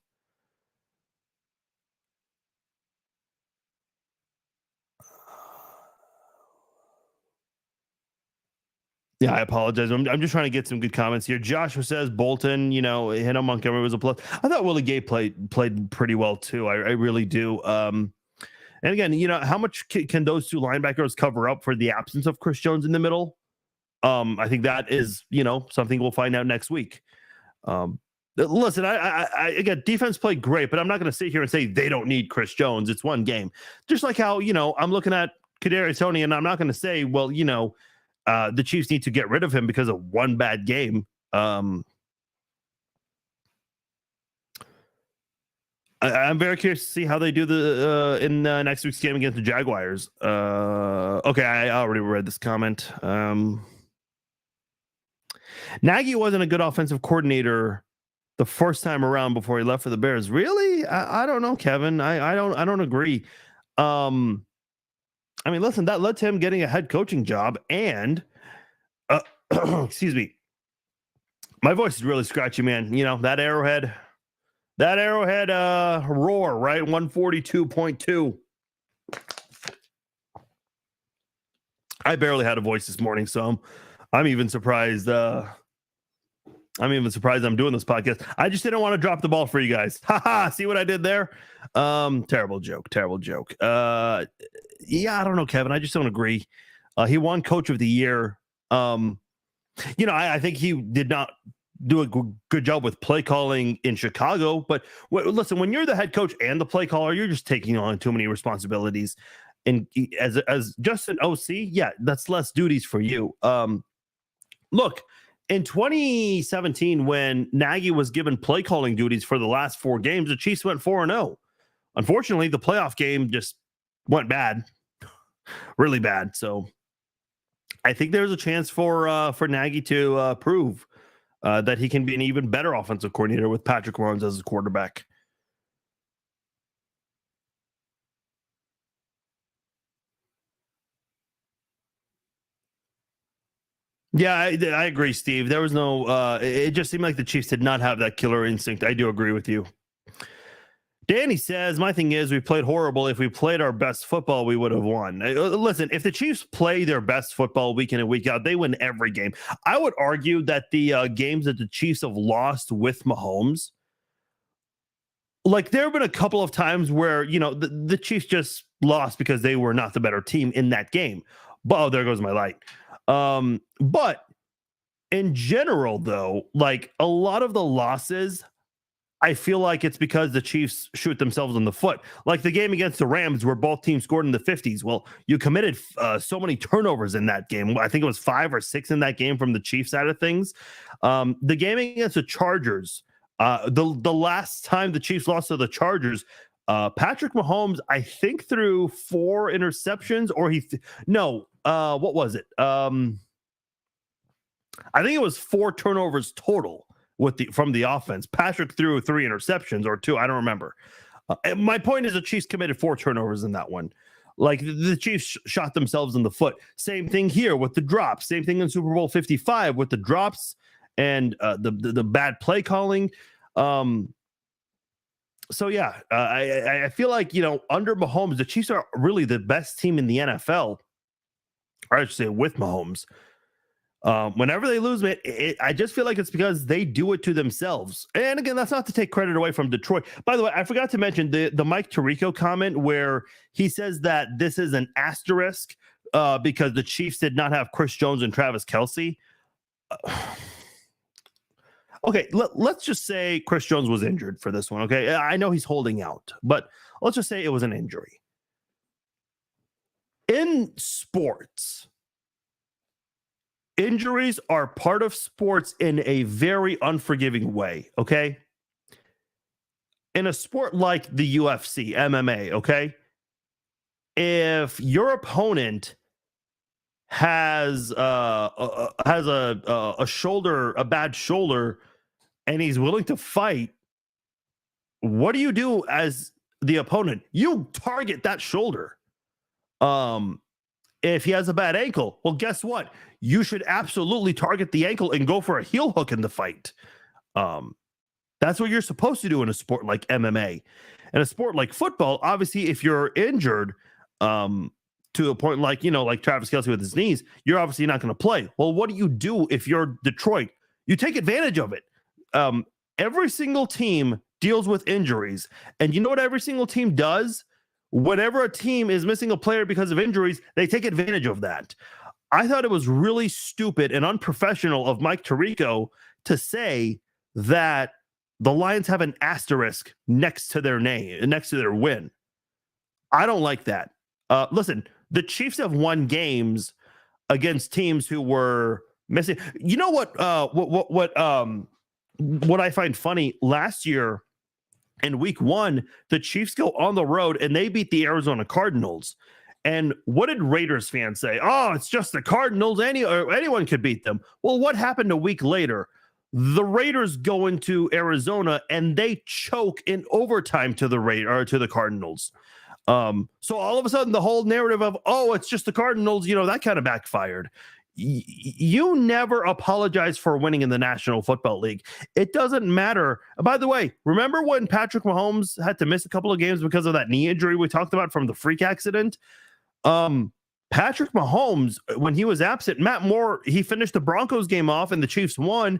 Yeah, I apologize. I'm just trying to get some good comments here. Joshua says Bolton, hit on Montgomery was a plus. I thought Willie Gay played pretty well too. I really do. And again, how much can those two linebackers cover up for the absence of Chris Jones in the middle? I think that is, something we'll find out next week. Listen, I again, defense played great, but I'm not going to sit here and say they don't need Chris Jones. It's one game. Just like how, I'm looking at Kadarius Toney, and I'm not going to say, well, the Chiefs need to get rid of him because of one bad game. I'm very curious to see how they do in next week's game against the Jaguars. Okay, I already read this comment. Nagy wasn't a good offensive coordinator the first time around before he left for the Bears. Really? I don't know, Kevin. I don't agree. I mean, listen, that led to him getting a head coaching job, and excuse me, my voice is really scratchy, man. That Arrowhead roar, right? 142.2. I barely had a voice this morning, so I'm even surprised. I'm even surprised I'm doing this podcast. I just didn't want to drop the ball for you guys. Haha, see what I did there? Terrible joke. Yeah, I don't know, Kevin. I just don't agree. He won Coach of the Year. I think he did not do a good job with play calling in Chicago. But listen, when you're the head coach and the play caller, you're just taking on too many responsibilities. And as just an OC, yeah, that's less duties for you. Look, in 2017, when Nagy was given play calling duties for the last 4 games, the Chiefs went 4-0. Unfortunately, the playoff game just went bad, really bad. So I think there's a chance for Nagy to prove that he can be an even better offensive coordinator with Patrick Mahomes as his quarterback. Yeah, I agree, Steve. There was no, it just seemed like the Chiefs did not have that killer instinct. I do agree with you. Danny says, my thing is we played horrible. If we played our best football, we would have won. Listen, if the Chiefs play their best football week in and week out, they win every game. I would argue that the games that the Chiefs have lost with Mahomes, like there have been a couple of times where, the Chiefs just lost because they were not the better team in that game. But there goes my light. But in general, though, like a lot of the losses, I feel like it's because the Chiefs shoot themselves in the foot. Like the game against the Rams where both teams scored in the 50s. Well, you committed so many turnovers in that game. I think it was 5 or 6 in that game from the Chiefs side of things. The game against the Chargers, the last time the Chiefs lost to the Chargers, Patrick Mahomes, I think threw 4 interceptions or what was it? I think it was 4 turnovers total from the offense. Patrick threw 3 interceptions or 2. I don't remember. My point is the Chiefs committed 4 turnovers in that one. Like the Chiefs shot themselves in the foot. Same thing here with the drops. Same thing in Super Bowl 55 with the drops and the bad play calling. So yeah, I feel like, under Mahomes, the Chiefs are really the best team in the NFL. Or I should say with Mahomes. Whenever they lose, I just feel like it's because they do it to themselves. And again, that's not to take credit away from Detroit. By the way, I forgot to mention the Mike Tirico comment where he says that this is an asterisk because the Chiefs did not have Chris Jones and Travis Kelce. Okay, let's just say Chris Jones was injured for this one, okay? I know he's holding out, but let's just say it was an injury. In sports, injuries are part of sports in a very unforgiving way, okay? In a sport like the UFC, MMA, okay? If your opponent has a shoulder, a bad shoulder, and he's willing to fight, what do you do as the opponent? You target that shoulder. If he has a bad ankle, well, guess what? You should absolutely target the ankle and go for a heel hook in the fight. That's what you're supposed to do in a sport like MMA. In a sport like football, obviously, if you're injured to a point like Travis Kelce with his knees, you're obviously not going to play. Well, what do you do if you're Detroit? You take advantage of it. Every single team deals with injuries. And you know what every single team does? Whenever a team is missing a player because of injuries, they take advantage of that. I thought it was really stupid and unprofessional of Mike Tirico to say that the Lions have an asterisk next to their name, next to their win. I don't like that. Listen, the Chiefs have won games against teams who were missing. You know what I find funny? Last year in week 1, the Chiefs go on the road and they beat the Arizona Cardinals. And what did Raiders fans say? Oh, it's just the Cardinals. Anyone could beat them. Well, what happened a week later? The Raiders go into Arizona and they choke in overtime to the Cardinals. So all of a sudden, the whole narrative of, oh, it's just the Cardinals, that kind of backfired. You never apologize for winning in the National Football League. It doesn't matter. By the way, remember when Patrick Mahomes had to miss a couple of games because of that knee injury we talked about from the freak accident? Patrick Patrick Mahomes, when he was absent, Matt Moore, he finished the Broncos game off and the Chiefs won.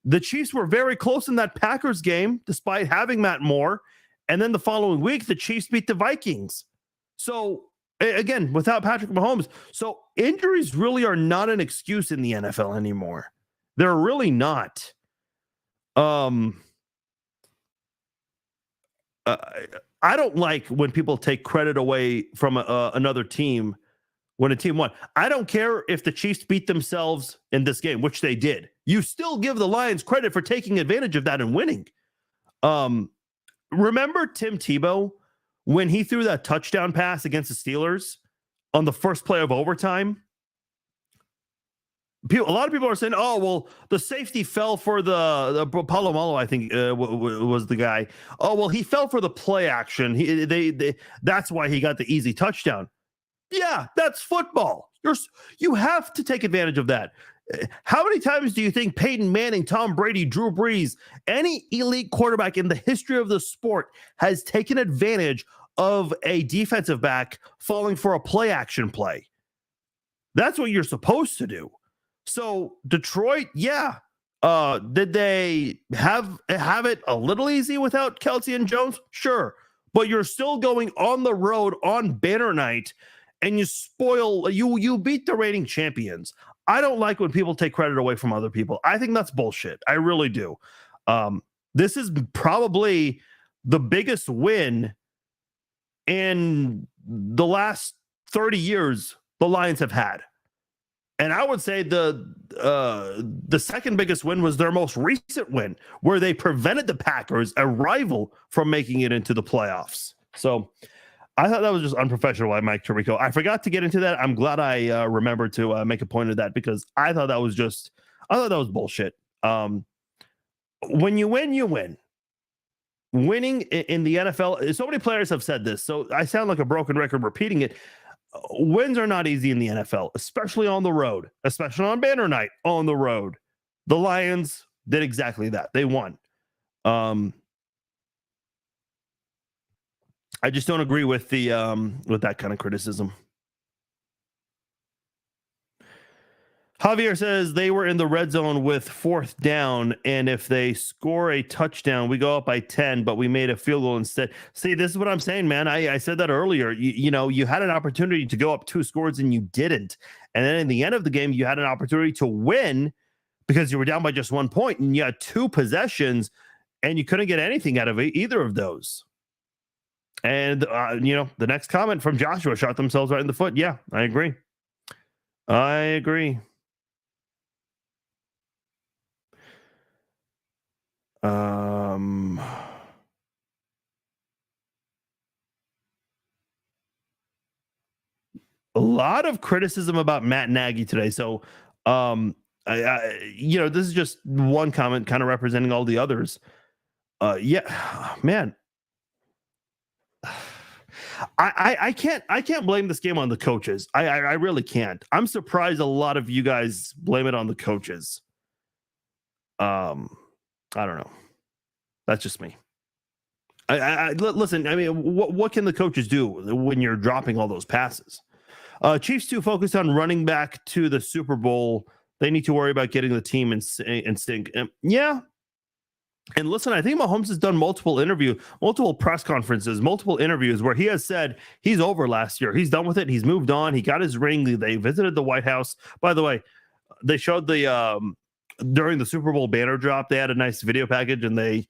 The Chiefs were very close in that Packers game, despite having Matt Moore. And then the following week, the Chiefs beat the Vikings. So, again, without Patrick Mahomes. So, injuries really are not an excuse in the NFL anymore. They're really not. I don't like when people take credit away from another team when a team won. I don't care if the Chiefs beat themselves in this game, which they did. You still give the Lions credit for taking advantage of that and winning. Remember Tim Tebow when he threw that touchdown pass against the Steelers on the first play of overtime? A lot of people are saying, "Oh, well, the safety fell for the Palomalo, I think was the guy. Oh, well, he fell for the play action. That's why he got the easy touchdown." Yeah, that's football. You have to take advantage of that. How many times do you think Peyton Manning, Tom Brady, Drew Brees, any elite quarterback in the history of the sport has taken advantage of a defensive back falling for a play action play? That's what you're supposed to do. So Detroit, yeah. Did they have it a little easy without Kelce and Jones? Sure. But you're still going on the road on banner night and you beat the reigning champions. I don't like when people take credit away from other people. I think that's bullshit. I really do. This is probably the biggest win in the last 30 years the Lions have had. And I would say the second biggest win was their most recent win, where they prevented the Packers, a rival, from making it into the playoffs. So I thought that was just unprofessional by Mike Tirico. I forgot to get into that. I'm glad I remembered to make a point of that, because I thought that was bullshit. When you win, you win. Winning in the NFL, so many players have said this, so I sound like a broken record repeating it. Wins are not easy in the NFL, especially on the road, especially on banner night on the road. The Lions did exactly that. They won. I just don't agree with that kind of criticism. Javier says they were in the red zone with 4th down, and if they score a touchdown, we go up by 10, but we made a field goal instead. See, this is what I'm saying, man. I said that earlier. You had an opportunity to go up 2 scores and you didn't. And then in the end of the game, you had an opportunity to win because you were down by just 1 point, and you had 2 possessions, and you couldn't get anything out of either of those. And, the next comment from Joshua shot themselves right in the foot. Yeah, I agree. A lot of criticism about Matt Nagy today. So, this is just one comment kind of representing all the others. Yeah, man. I can't blame this game on the coaches. I really can't. I'm surprised a lot of you guys blame it on the coaches. I don't know. That's just me. Listen. I mean, what can the coaches do when you're dropping all those passes? Chiefs too focused on running back to the Super Bowl. They need to worry about getting the team in sync. Yeah. And listen, I think Mahomes has done multiple press conferences, multiple interviews where he has said he's over last year. He's done with it. He's moved on. He got his ring. They visited the White House. By the way, they showed during the Super Bowl banner drop, they had a nice video package, and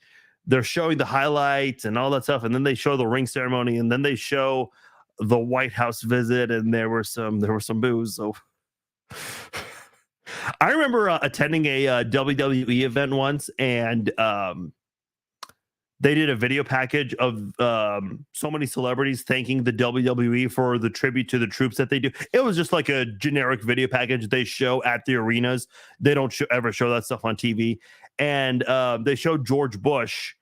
they're showing the highlights and all that stuff. And then they show the ring ceremony, and then they show the White House visit, and there were some boos. So I remember attending a WWE event once, and they did a video package of so many celebrities thanking the WWE for the tribute to the troops that they do. It was just like a generic video package they show at the arenas. They don't ever show that stuff on TV. And they showed George Bush.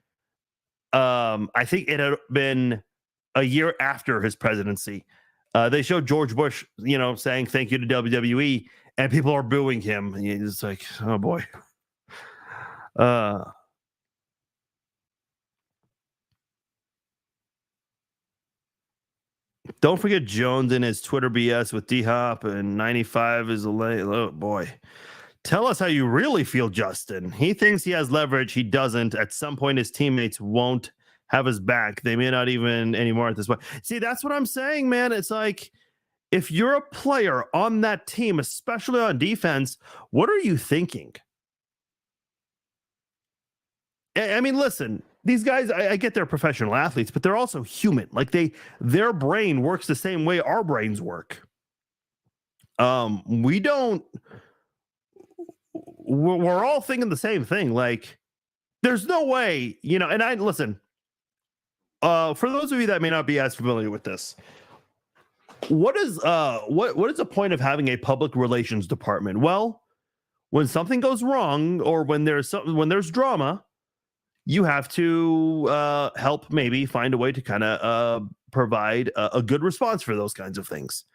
I think it had been a year after his presidency. They showed George Bush, saying thank you to WWE, and people are booing him. And it's like, oh boy. Don't forget Jones and his Twitter BS with D-Hop and 95 is a late. Oh, boy. Tell us how you really feel, Justin. He thinks he has leverage. He doesn't. At some point, his teammates won't have his back. They may not even anymore at this point. See, that's what I'm saying, man. It's like, if you're a player on that team, especially on defense, what are you thinking? I mean, listen, these guys, I get they're professional athletes, but they're also human. Like their brain works the same way our brains work. We don't, we're all thinking the same thing. Like, there's no way, and I listen, for those of you that may not be as familiar with this, what is the point of having a public relations department? Well, when something goes wrong or when there's drama, you have to help maybe find a way to kind of provide a good response for those kinds of things.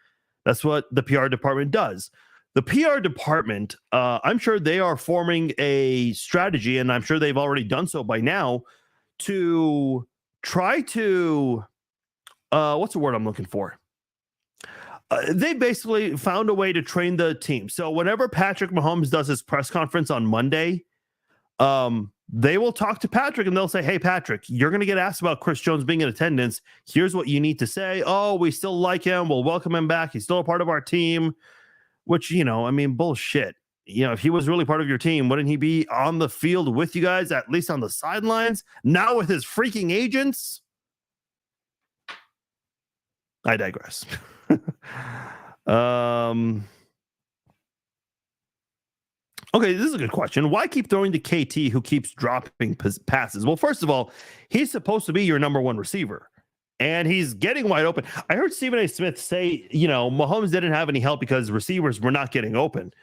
That's what the PR department does. The PR department, I'm sure they are forming a strategy, and I'm sure they've already done so by now, to try to, what's the word I'm looking for? They basically found a way to train the team. So whenever Patrick Mahomes does his press conference on Monday, they will talk to Patrick and they'll say, hey, Patrick, you're going to get asked about Chris Jones being in attendance. Here's what you need to say. Oh, we still like him. We'll welcome him back. He's still a part of our team, which, I mean, bullshit. If he was really part of your team, wouldn't he be on the field with you guys, at least on the sidelines? Now with his freaking agents? I digress. Okay, this is a good question. Why keep throwing to KT, who keeps dropping passes? Well, first of all, he's supposed to be your number one receiver, and he's getting wide open. I heard Stephen A. Smith say, Mahomes didn't have any help because receivers were not getting open.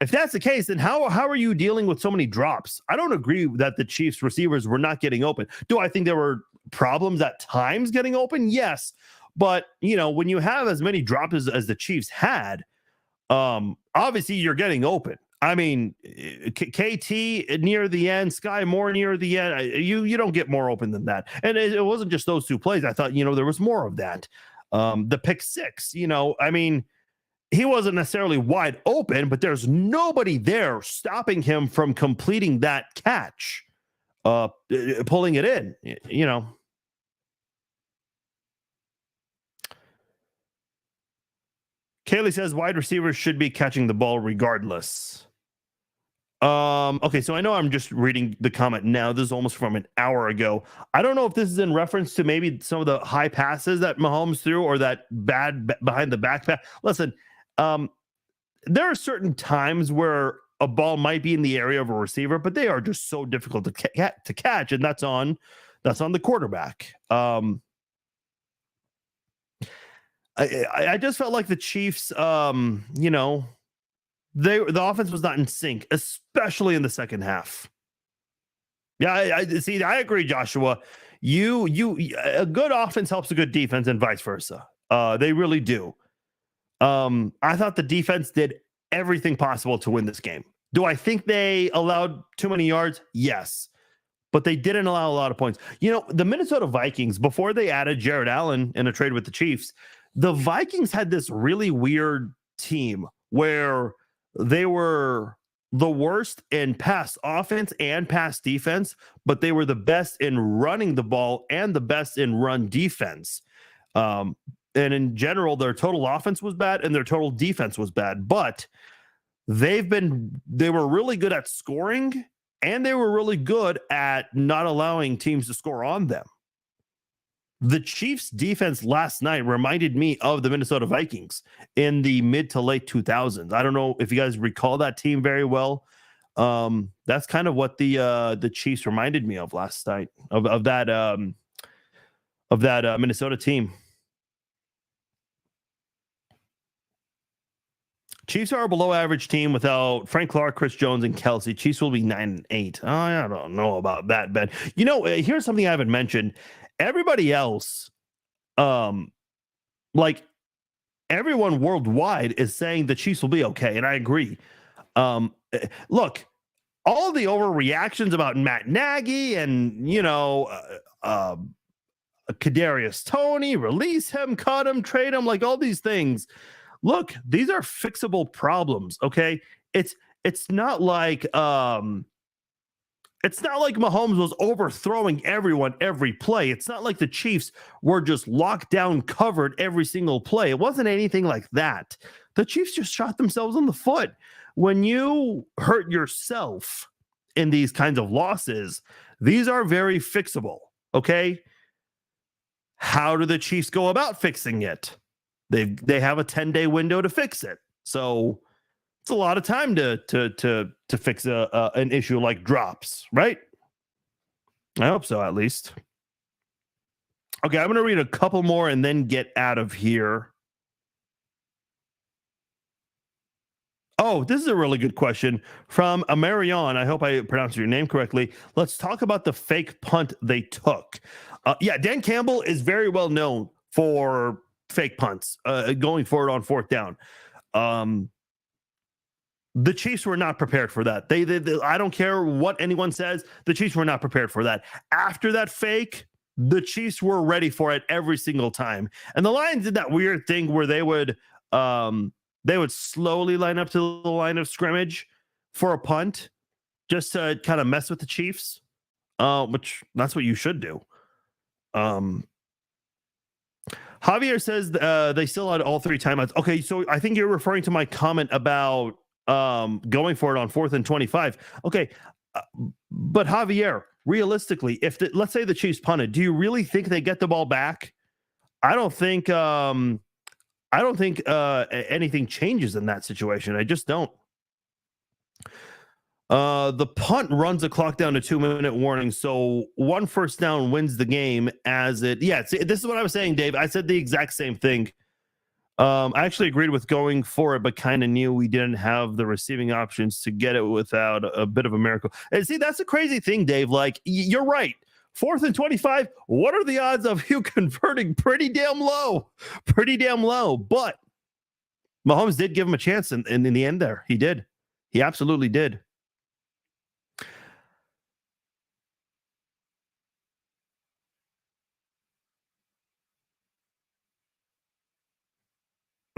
If that's the case, then how are you dealing with so many drops? I don't agree that the Chiefs receivers were not getting open. Do I think there were problems at times getting open? Yes. But, when you have as many drops as the Chiefs had, obviously you're getting open. I mean, KT near the end, Sky Moore near the end. You don't get more open than that. And it wasn't just those two plays. I thought, there was more of that. The pick six, I mean, he wasn't necessarily wide open, but there's nobody there stopping him from completing that catch, pulling it in, Kaylee says wide receivers should be catching the ball regardless. Okay, so I know I'm just reading the comment now. This is almost from an hour ago. I don't know if this is in reference to maybe some of the high passes that Mahomes threw or that bad behind the back pass. Listen, there are certain times where a ball might be in the area of a receiver, but they are just so difficult to catch, and that's on the quarterback. I just felt like the Chiefs, the offense was not in sync, especially in the second half. Yeah, I agree, Joshua. A good offense helps a good defense and vice versa. They really do. I thought the defense did everything possible to win this game. Do I think they allowed too many yards? Yes. But they didn't allow a lot of points. The Minnesota Vikings, before they added Jared Allen in a trade with the Chiefs, the Vikings had this really weird team where they were the worst in pass offense and pass defense, but they were the best in running the ball and the best in run defense. And in general, their total offense was bad and their total defense was bad, but they were really good at scoring and they were really good at not allowing teams to score on them. The Chiefs defense last night reminded me of the Minnesota Vikings in the mid to late 2000s. I don't know if you guys recall that team very well. That's kind of what the Chiefs reminded me of last night of that Minnesota team. Chiefs are a below average team without Frank Clark, Chris Jones, and Kelsey. Chiefs will be 9-8. I don't know about that, Ben. Here's something I haven't mentioned. Everybody else, like everyone worldwide is saying the Chiefs will be okay. And I agree. Look, all the overreactions about Matt Nagy and, Kadarius Toney, release him, cut him, trade him, like all these things. Look, these are fixable problems. Okay, it's not like Mahomes was overthrowing everyone every play. It's not like the Chiefs were just locked down, covered every single play. It wasn't anything like that. The Chiefs just shot themselves in the foot. When you hurt yourself in these kinds of losses, these are very fixable. Okay. How do the Chiefs go about fixing it? They have a 10-day window to fix it. So it's a lot of time to fix an issue like drops, right? I hope so, at least. Okay, I'm going to read a couple more and then get out of here. Oh, this is a really good question from Amarion. I hope I pronounced your name correctly. Let's talk about the fake punt they took. Yeah, Dan Campbell is very well known for fake punts going forward on fourth down. The Chiefs were not prepared for that. They I don't care what anyone says. The Chiefs were not prepared for that. After that fake, the Chiefs were ready for it every single time. And the Lions did that weird thing where they would slowly line up to the line of scrimmage for a punt just to kind of mess with the Chiefs, which that's what you should do. Javier says they still had all three timeouts. Okay, so I think you're referring to my comment about going for it on 4th and 25. Okay, but Javier, realistically, if let's say the Chiefs punted, do you really think they get the ball back? I don't think anything changes in that situation. I just don't. The punt runs the clock down to 2-minute warning, so 1 first down wins the game. This is what I was saying, Dave. I said the exact same thing. I actually agreed with going for it, but kind of knew we didn't have the receiving options to get it without a bit of a miracle. And see, that's the crazy thing, Dave. Like, you're right. 4th and 25. What are the odds of you converting? Pretty damn low. But Mahomes did give him a chance in the end there. He did. He absolutely did.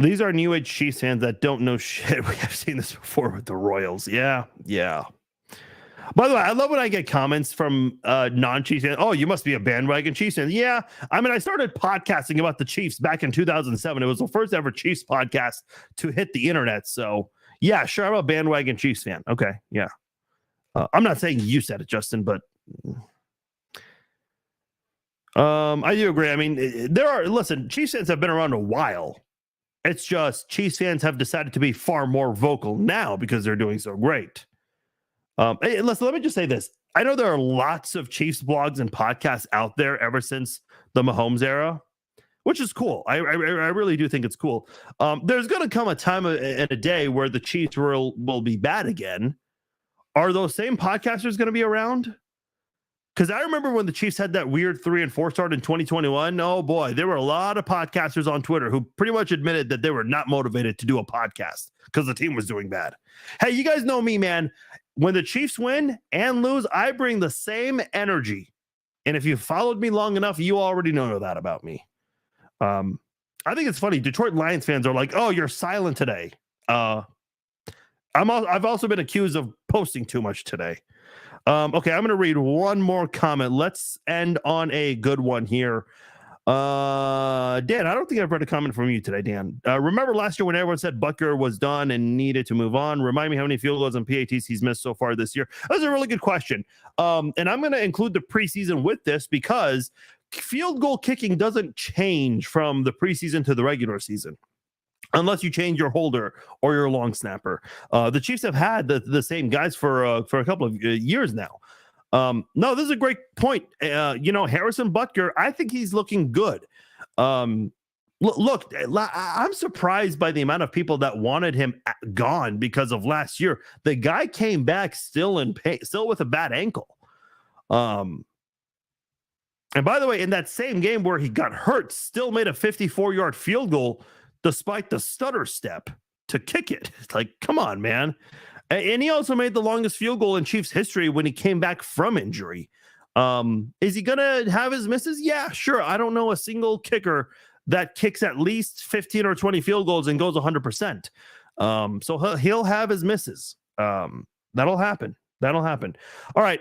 These are New Age Chiefs fans that don't know shit. We have seen this before with the Royals. Yeah. By the way, I love when I get comments from non-Chiefs fans. Oh, you must be a bandwagon Chiefs fan. Yeah. I mean, I started podcasting about the Chiefs back in 2007. It was the first ever Chiefs podcast to hit the internet. So, yeah, sure, I'm a bandwagon Chiefs fan. Okay, yeah. I'm not saying you said it, Justin, but I do agree. I mean, Chiefs fans have been around a while. It's just Chiefs fans have decided to be far more vocal now because they're doing so great. Hey, let me just say this. I know there are lots of Chiefs blogs and podcasts out there ever since the Mahomes era, which is cool. I really do think it's cool. There's going to come a time and a day where the Chiefs will be bad again. Are those same podcasters going to be around? Because I remember when the Chiefs had that weird 3-4 start in 2021. Oh boy, there were a lot of podcasters on Twitter who pretty much admitted that they were not motivated to do a podcast because the team was doing bad. Hey, you guys know me, man. When the Chiefs win and lose, I bring the same energy. And if you followed me long enough, you already know that about me. I think it's funny. Detroit Lions fans are like, "Oh, you're silent today." I've also been accused of posting too much today. Okay, I'm going to read one more comment. Let's end on a good one here. Dan, I don't think I've read a comment from you today, Dan. Remember last year when everyone said Butker was done and needed to move on? Remind me how many field goals and PATs he's missed so far this year. That's a really good question. And I'm going to include the preseason with this because field goal kicking doesn't change from the preseason to the regular season, unless you change your holder or your long snapper. The Chiefs have had the same guys for a couple of years now. No, this is a great point. Harrison Butker, I think he's looking good. Look, I'm surprised by the amount of people that wanted him gone because of last year. The guy came back still in pain, still with a bad ankle. And by the way, in that same game where he got hurt, still made a 54-yard field goal despite the stutter step to kick it. It's like, come on, man. And he also made the longest field goal in Chiefs history when he came back from injury. Is he gonna have his misses? Yeah, sure. I don't know a single kicker that kicks at least 15 or 20 field goals and goes 100%. So he'll have his misses. That'll happen. That'll happen. All right.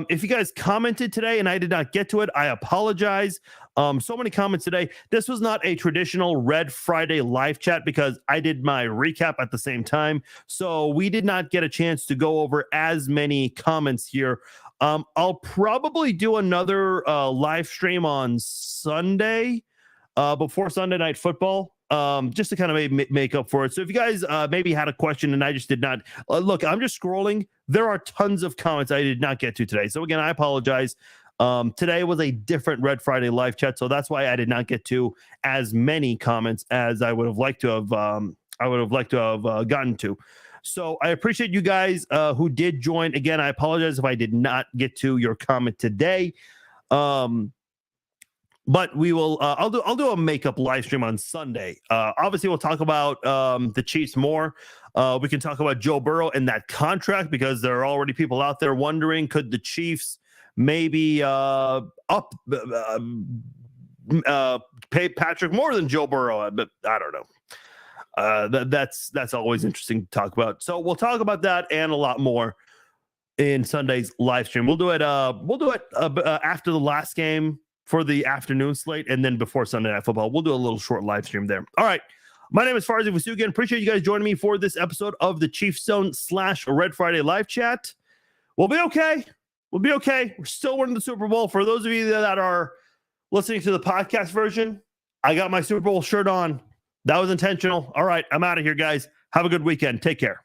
If you guys commented today and I did not get to it, I apologize. So many comments today. This was not a traditional Red Friday live chat because I did my recap at the same time. So we did not get a chance to go over as many comments here. I'll probably do another live stream on Sunday before Sunday Night Football. Just to kind of make up for it. So if you guys maybe had a question and I just did not look, I'm just scrolling. There are tons of comments I did not get to today. So again, I apologize. Today was a different Red Friday live chat, so that's why I did not get to as many comments as I would have liked to have. Gotten to. So I appreciate you guys who did join. Again, I apologize if I did not get to your comment today. But we will. I'll do a makeup live stream on Sunday. Obviously, we'll talk about the Chiefs more. We can talk about Joe Burrow and that contract because there are already people out there wondering, could the Chiefs maybe pay Patrick more than Joe Burrow? But I don't know. That's always interesting to talk about. So we'll talk about that and a lot more in Sunday's live stream. We'll do it. After the last game for the afternoon slate, and then before Sunday Night Football, we'll do a little short live stream there. All right. My name is Farzi Vasugian. Appreciate you guys joining me for this episode of the Chiefs Zone / Red Friday live chat. We'll be okay. We'll be okay. We're still winning the Super Bowl. For those of you that are listening to the podcast version, I got my Super Bowl shirt on. That was intentional. All right. I'm out of here, guys. Have a good weekend. Take care.